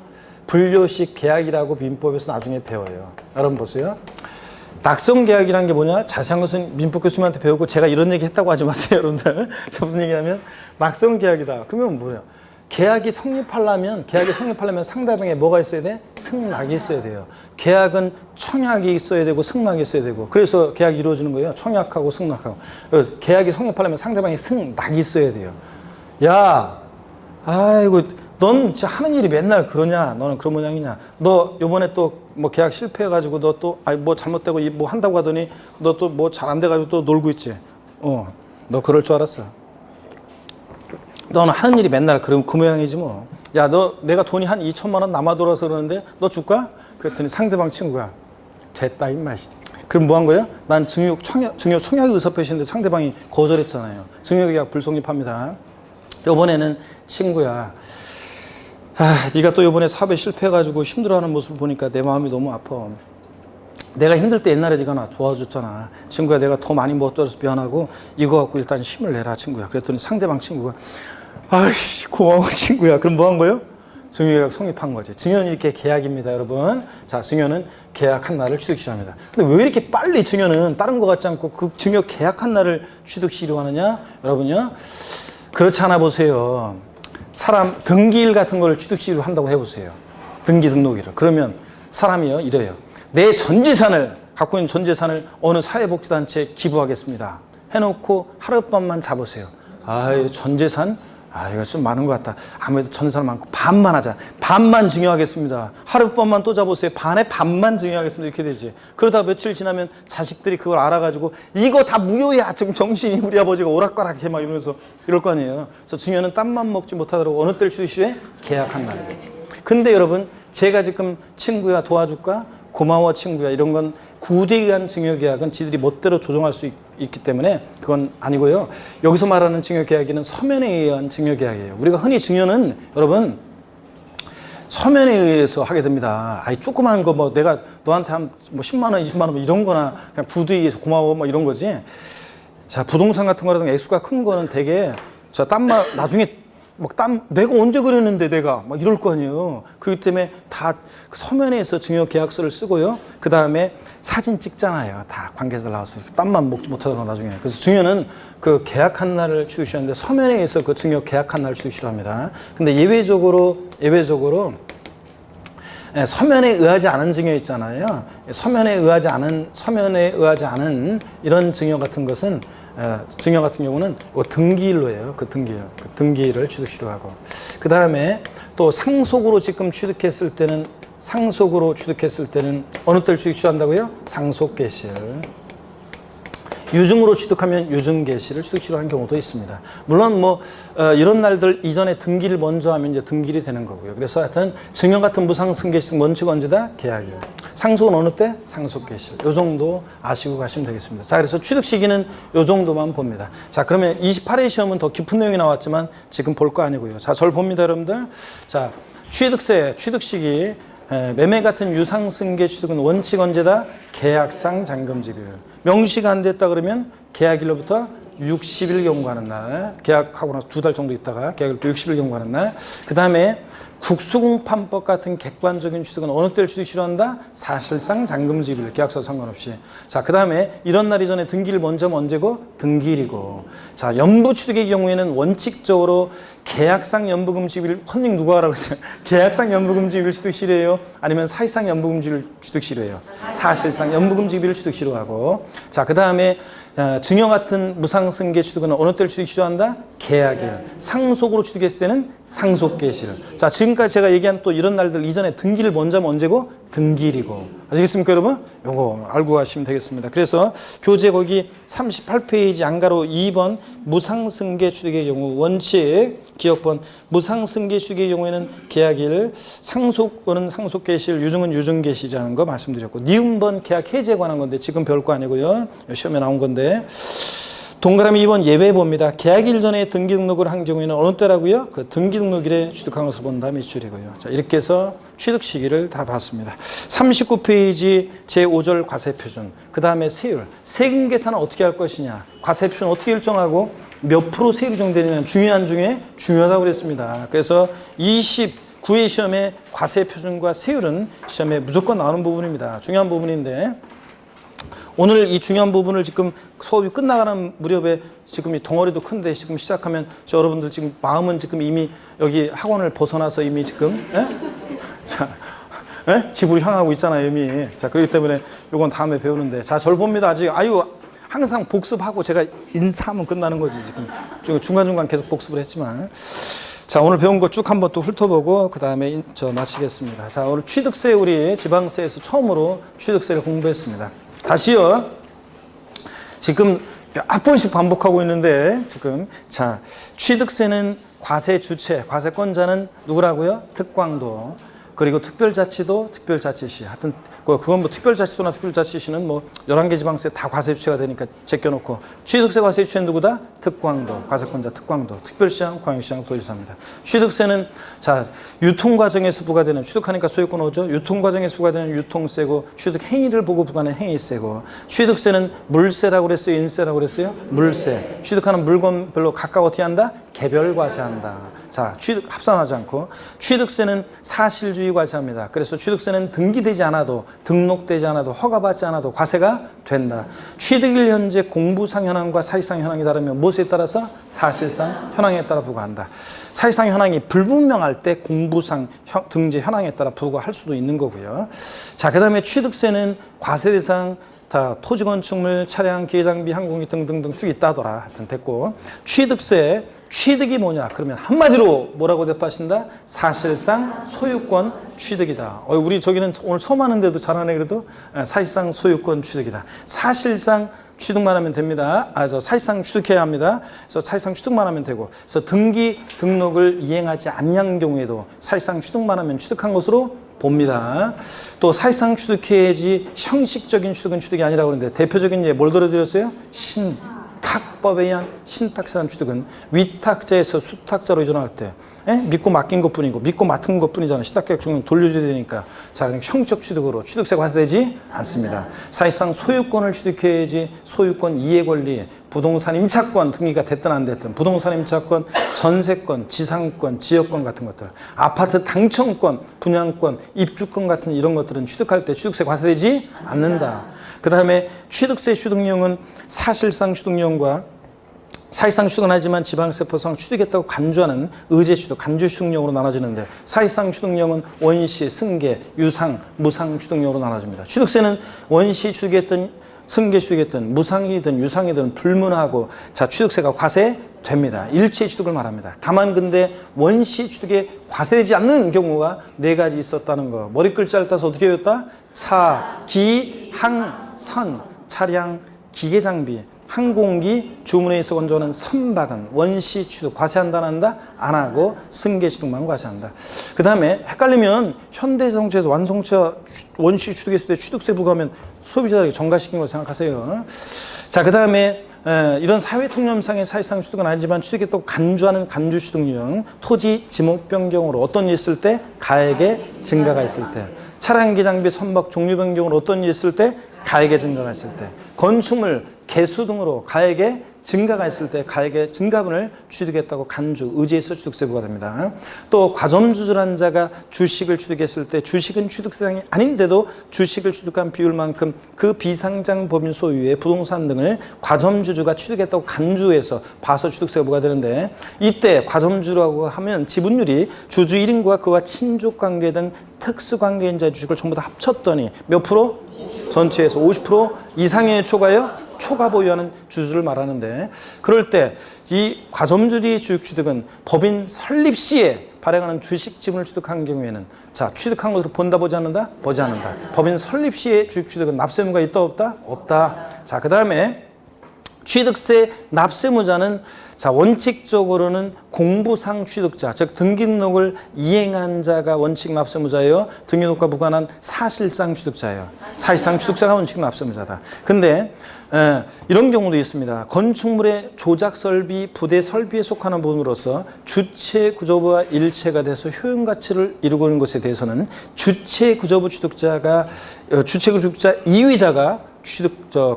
분료식 계약이라고 민법에서 나중에 배워요. 여러분 보세요. 낙성 계약이라는 게 뭐냐? 자세한 것은 민법 교수님한테 배우고 제가 이런 얘기 했다고 하지 마세요, 여러분들. 자, 무슨 얘기냐면 낙성 계약이다. 그러면 뭐예요? 계약이 성립하려면 상대방에 뭐가 있어야 돼? 승낙이 있어야 돼요. 계약은 청약이 있어야 되고 승낙이 있어야 되고 그래서 계약이 이루어지는 거예요. 청약하고 승낙하고. 계약이 성립하려면 상대방에 승낙이 있어야 돼요. 야, 아이고, 넌 진짜 하는 일이 맨날 그러냐? 너는 그런 모양이냐? 너 요번에 또 뭐 계약 실패해가지고 너 또 뭐 잘못되고 뭐 한다고 하더니 너 또 뭐 잘 안 돼가지고 또 놀고 있지? 너 그럴 줄 알았어. 너는 하는 일이 맨날 그 모양이지 뭐. 야, 내가 돈이 한 2천만 원 남아 돌아서 그러는데 너 줄까? 그랬더니 상대방 친구가 됐다 임마. 그럼 뭐 한 거예요? 난 증여 청약 의사표시인데 상대방이 거절했잖아요. 증여계약 불성립합니다. 이번에는 친구야. 네가 또 이번에 사업에 실패해가지고 힘들어하는 모습을 보니까 내 마음이 너무 아파. 내가 힘들 때 옛날에 네가 나 도와줬잖아. 친구야, 내가 더 많이 못 도와줘서 미안하고 이거 갖고 일단 힘을 내라 친구야. 그랬더니 상대방 친구가 아이씨 고마워 친구야. 그럼 뭐 한 거예요? 증여계약 성립한 거지. 증여는 이렇게 계약입니다, 여러분. 자, 증여는 계약한 날을 취득시효합니다. 근데 왜 이렇게 빨리 증여는 다른 거 같지 않고 그 증여 계약한 날을 취득시효로 하느냐? 여러분요, 그렇지 않아 보세요. 사람 등기일 같은 걸 취득시효로 한다고 해보세요. 등기 등록일을. 그러면 사람이요 이래요. 내 전 재산을 갖고 있는 전 재산을 어느 사회복지단체에 기부하겠습니다. 해놓고 하룻밤만 잡으세요. 전 재산? 이거 좀 많은 것 같다. 아무래도 전 재산 많고 반만 하자. 반만 증여하겠습니다. 하룻밤만 또 잡으세요. 반에 반만 증여하겠습니다. 이렇게 되지. 그러다 며칠 지나면 자식들이 그걸 알아가지고 이거 다 무효야. 지금 정신이 우리 아버지가 오락가락해 막 이러면서 이럴 거 아니에요. 그래서 증여는 땀만 먹지 못하도록 어느 때를 취득시효해? 계약한 날. 근데 여러분, 제가 지금 친구야 도와줄까? 고마워 친구야 이런 건 구대에 의한 증여계약은 지들이 멋대로 조정할 수 있기 때문에 그건 아니고요. 여기서 말하는 증여계약은 서면에 의한 증여계약이에요. 우리가 흔히 증여는 여러분 서면에 의해서 하게 됩니다. 조그마한 거 뭐 내가 너한테 한 뭐 10만 원, 20만 원 이런 거나 그냥 구두에 의해서 고마워 뭐 이런 거지. 자, 부동산 같은 거라든가 액수가 큰 거는 되게 자, 나중에 막 내가 언제 그랬는데 내가 막 이럴 거 아니에요. 그렇기 때문에 다 서면에서 증여 계약서를 쓰고요. 그 다음에 사진 찍잖아요. 다 관계자들 나와서 땀만 먹지 못하더라고 나중에. 그래서 증여는 그 계약한 날을 취득시하는데 서면에서 그 증여 계약한 날을 취득시합니다. 근데 예외적으로 서면에 의하지 않은 증여 있잖아요. 서면에 의하지 않은 이런 증여 같은 것은 증여 같은 경우는 등기일로 해요. 그 등기를 취득시로 하고. 그 다음에 또 상속으로 지금 취득했을 때는 어느 때를 취득시로 한다고요? 상속개시를. 유증으로 취득하면 유증개시를 취득시로 한 경우도 있습니다. 물론 이런 날들 이전에 등기를 먼저 하면 이제 등기일이 되는 거고요. 그래서 하여튼 증여 같은 무상승계시 등 원칙 언제다? 계약일. 상속은 어느 때? 상속개시. 요 정도 아시고 가시면 되겠습니다. 자, 그래서 취득 시기는 요 정도만 봅니다. 자, 그러면 28회 시험은 더 깊은 내용이 나왔지만 지금 볼 거 아니고요. 자, 절 봅니다, 여러분들. 자, 취득세, 취득 시기. 매매 같은 유상승계 취득은 원칙 언제다? 계약상 잔금지급. 명시가 안 됐다 그러면 계약일로부터 60일 경과하는 날, 계약하고 나서 2달 정도 있다가 계약일로부터 60일 경과하는 날. 그 다음에 국수공판법 같은 객관적인 취득은 어느 때를 취득시로 한다? 사실상 잔금지급일, 계약서 상관없이. 자, 그 다음에 이런 날 이전에 등기를 먼저 하면 언제고? 등기일이고. 자, 연부취득의 경우에는 원칙적으로 계약상 연부금지급일, 컨닝 누가 하라고 했어요? 계약상 연부금지급일 취득시로해요? 아니면 사실상 연부금지급일 취득시로해요? 사실상 연부금지급일 취득시로 하고. 자, 그 다음에 증여 같은 무상승계 취득은 어느 때를 취득시로 한다? 계약일. 상속으로 취득했을 때는 상속개시일. 자, 지금까지 제가 얘기한 또 이런 날들 이전에 등기를 먼저 하면 언제고? 등기일이고. 아시겠습니까, 여러분? 요거 알고 가시면 되겠습니다. 그래서 교재 거기 38페이지 안가로 2번 무상승계 취득의 경우 원칙 기억번 무상승계 취득의 경우에는 계약일, 상속은 상속개시일, 유증은 유증개시라는 거 말씀드렸고 니은번 계약 해지에 관한 건데 지금 별거 아니고요. 시험에 나온 건데 동그라미 2번 예외 봅니다. 계약일 전에 등기 등록을 한 경우에는 어느 때라고요? 그 등기 등록일에 취득한 것을 본 다음에 일출이고요. 자, 이렇게 해서 취득 시기를 다 봤습니다. 39페이지 제5절 과세표준. 그 다음에 세율. 세금 계산은 어떻게 할 것이냐. 과세표준 어떻게 일정하고 몇 프로 세율이 정되느냐. 중요한 중에 중요하다고 그랬습니다. 그래서 29회 시험에 과세표준과 세율은 시험에 무조건 나오는 부분입니다. 중요한 부분인데 오늘 이 중요한 부분을 지금 수업이 끝나가는 무렵에 지금 이 덩어리도 큰데 지금 시작하면 여러분들 지금 마음은 지금 이미 여기 학원을 벗어나서 이미 지금 자, 집으로 향하고 있잖아요 이미. 자, 그렇기 때문에 이건 다음에 배우는데 자, 절 봅니다. 아직 항상 복습하고 제가 인사하면 끝나는 거지 지금 중간중간 계속 복습을 했지만 자, 오늘 배운 거 쭉 한번 또 훑어보고 그 다음에 마치겠습니다. 자, 오늘 취득세 우리 지방세에서 처음으로 취득세를 공부했습니다. 다시요. 지금 몇 번씩 반복하고 있는데 지금 자, 취득세는 과세 주체, 과세권자는 누구라고요? 특광도. 그리고 특별자치도 특별자치시. 하여튼 그건 특별자치도나 특별자치시는 11개 지방세 다 과세 주체가 되니까 제껴놓고 취득세 과세 주체는 누구다? 특광도, 과세권자 특광도, 특별시장, 광역시장, 도지사입니다. 취득세는 자, 유통과정에서 부과되는 취득하니까 소유권 오죠. 유통과정에서 부과되는 유통세고 취득 행위를 보고 부과하는 행위세고 취득세는 물세라고 그랬어요? 인세라고 그랬어요? 물세. 취득하는 물건별로 각각 어떻게 한다? 개별 과세한다. 자, 취득 합산하지 않고 취득세는 사실주의 과세합니다. 그래서 취득세는 등기되지 않아도 등록되지 않아도 허가받지 않아도 과세가 된다. 취득일 현재 공부상 현황과 사실상 현황이 다르면 무엇에 따라서? 사실상 현황에 따라 부과한다. 사실상 현황이 불분명할 때 공부상 등재 현황에 따라 부과할 수도 있는 거고요. 자, 그 다음에 취득세는 과세 대상 자, 토지 건축물, 차량, 기계장비, 항공기 등등등 쭉 있다더라. 하여튼 됐고 취득세 취득이 뭐냐? 그러면 한마디로 뭐라고 대파하신다? 사실상 소유권 취득이다. 우리 저기는 오늘 처음 하는데도 잘하네 그래도 사실상 소유권 취득이다. 사실상 취득만 하면 됩니다. 사실상 취득해야 합니다. 그래서 사실상 취득만 하면 되고, 그래서 등기 등록을 이행하지 않는 경우에도 사실상 취득만 하면 취득한 것으로 봅니다. 또 사실상 취득해야지 형식적인 취득은 취득이 아니라고 그러는데 대표적인 예 뭘 들어드렸어요? 신탁법에 의한 신탁세한 취득은 위탁자에서 수탁자로 이전할 때 예? 믿고 맡긴 것뿐이고 믿고 맡은 것뿐이잖아요. 시답계약증은 돌려줘야 되니까. 자, 그럼 형적 취득으로 취득세 과세되지 않습니다. 사실상 소유권을 취득해야지 소유권 이해 권리, 부동산 임차권 등기가 됐든 안 됐든 부동산 임차권, 전세권, 지상권, 지역권 같은 것들, 아파트 당첨권, 분양권, 입주권 같은 이런 것들은 취득할 때 취득세 과세되지 않는다. 그 다음에 취득세 취득령은 사실상 취득령과 사실상 취득은 하지만 지방세법상 취득했다고 간주하는 의제 취득, 간주 취득령으로 나눠지는데 사실상 취득령은 원시, 승계, 유상, 무상 취득령으로 나눠집니다. 취득세는 원시 취득했던 승계 취득했든 무상이든 유상이든 불문하고 자 취득세가 과세됩니다. 일체 취득을 말합니다. 다만 근데 원시 취득에 과세되지 않는 경우가 4가지 있었다는 거. 머리 글자를 따서 어떻게 외웠다? 차, 기, 항, 선, 차량, 기계 장비, 항공기, 주문에서 건조하는 선박은 원시 취득 과세한다 안 한다? 안 하고 승계 취득만 과세한다. 그 다음에 헷갈리면 현대자동차에서 완성차 원시 취득했을 때 취득세 부과하면 소비자들에게 전가시킨 걸 생각하세요. 자, 그 다음에 이런 사회통념상의 사실상 취득은 아니지만 취득했다고 간주하는 간주 취득령, 토지 지목 변경으로 어떤 일이 있을 때 가액의 증가가 있을 때, 차량기 장비 선박 종류 변경으로 어떤 일이 있을 때 가액의 증가가 있을 때, 건축물 개수 등으로 가액의 증가가 있을 때 가액의 증가분을 취득했다고 간주, 의지해서 취득세 부과됩니다. 또 과점주주란 자가 주식을 취득했을 때 주식은 취득세상이 아닌데도 주식을 취득한 비율만큼 그 비상장 법인 소유의 부동산 등을 과점주주가 취득했다고 간주해서 봐서 취득세가 부과되는데 이때 과점주라고 하면 지분율이 주주 1인과 그와 친족관계 등 특수관계인자의 주식을 전부 다 합쳤더니 몇 프로? 전체에서 50% 이상의 초과요? 초과 보유하는 주주를 말하는데 그럴 때 이 과점주의 주식 취득은 법인 설립 시에 발행하는 주식 지분을 취득한 경우에는 자 취득한 것으로 본다 보지 않는다? 보지 않는다. 법인 설립 시에 주식 취득은 납세의무가 있다 없다? 없다. 자, 그 다음에 취득세 납세무자는 자 원칙적으로는 공부상 취득자, 즉 등기등록을 이행한 자가 원칙 납세무자예요. 등기등록과 무관한 사실상 취득자예요. 사실상 취득자가 원칙 납세무자다. 근데 이런 경우도 있습니다. 건축물의 조작 설비, 부대 설비에 속하는 부분으로서 주체 구조부와 일체가 돼서 효용 가치를 이루고 있는 것에 대해서는 주체 구조부 취득자가 주체 취득자 이의자가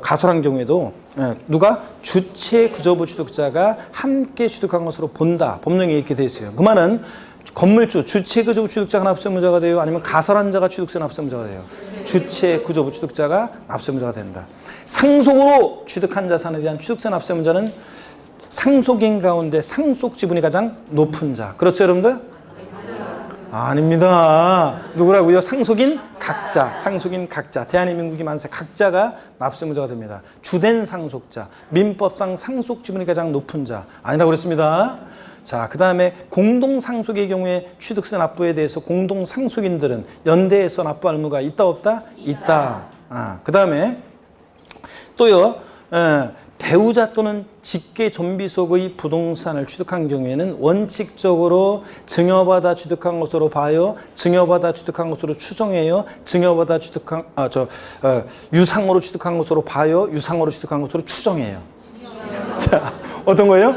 가설한 경우에도 누가 주체 구조부 취득자가 함께 취득한 것으로 본다. 법령에 이렇게 돼 있어요. 그 말은 건물주, 주체 구조부 취득자가 납세무자가 돼요? 아니면 가설한 자가 취득세 납세무자가 돼요? 주체 구조부 취득자가 납세무자가 된다. 상속으로 취득한 자산에 대한 취득세 납세무자는 상속인 가운데 상속 지분이 가장 높은 자. 그렇죠, 여러분들? 아닙니다. 누구라고요? 상속인 각자, 상속인 각자, 대한민국이 만세 각자가 납세무자가 됩니다. 주된 상속자, 민법상 상속 지분이 가장 높은 자 아니라고 그랬습니다. 자, 그 다음에 공동상속의 경우에 취득세 납부에 대해서 공동상속인들은 연대해서 납부할 의무가 있다 없다? 있다. 그 다음에 또요. 배우자 또는 직계 존비속의 부동산을 취득한 경우에는 원칙적으로 증여받아 취득한 것으로 봐요. 증여받아 취득한 것으로 추정해요. 증여받아 취득한 유상으로 취득한 것으로 봐요. 유상으로 취득한 것으로 추정해요. 자, 어떤 거예요?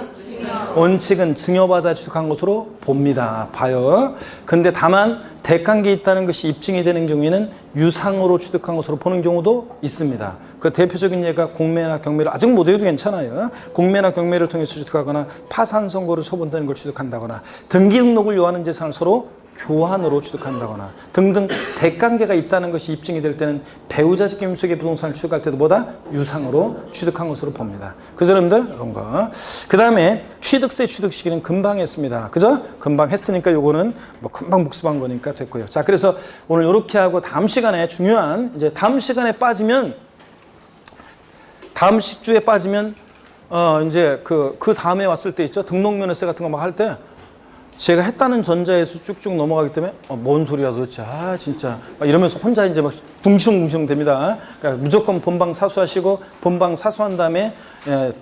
원칙은 증여받아 취득한 것으로 봅니다. 봐요. 근데 다만 대관계 있다는 것이 입증이 되는 경우에는 유상으로 취득한 것으로 보는 경우도 있습니다. 그 대표적인 예가 공매나 경매를 아직 못 외워도 괜찮아요. 공매나 경매를 통해서 취득하거나 파산 선고로 처분되는 걸 취득한다거나 등기 등록을 요하는 재산을 서로 교환으로 취득한다거나 등등 대관계가 있다는 것이 입증이 될 때는 배우자 직계임속의 부동산을 취득할 때도 보다 유상으로 취득한 것으로 봅니다. 그죠, 여러분들? 이런 거. 그 다음에 취득세 취득 시기는 금방 했습니다. 그죠? 금방 했으니까 요거는 뭐 금방 복습한 거니까 됐고요. 자, 그래서 오늘 이렇게 하고 다음 시간에 중요한 이제 다음 시간에 빠지면 다음 주에 빠지면 이제 그 다음에 왔을 때 있죠. 등록면허세 같은 거 막 할 때 제가 했다는 전자에서 쭉쭉 넘어가기 때문에 뭔 소리야 도대체 진짜 막 이러면서 혼자 이제 막 둥시렁둥시렁 됩니다. 그러니까 무조건 본방 사수하시고 본방 사수한 다음에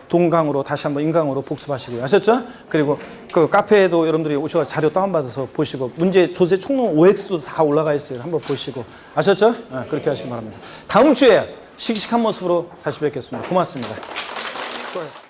동강으로 다시 한번 인강으로 복습하시고요. 아셨죠? 그리고 그 카페에도 여러분들이 오셔서 자료 다운받아서 보시고 문제 조세 총론 OX도 다 올라가 있어요. 한번 보시고 아셨죠? 그렇게 하시기 바랍니다. 다음 주에 씩씩한 모습으로 다시 뵙겠습니다. 고맙습니다. 수고하셨습니다.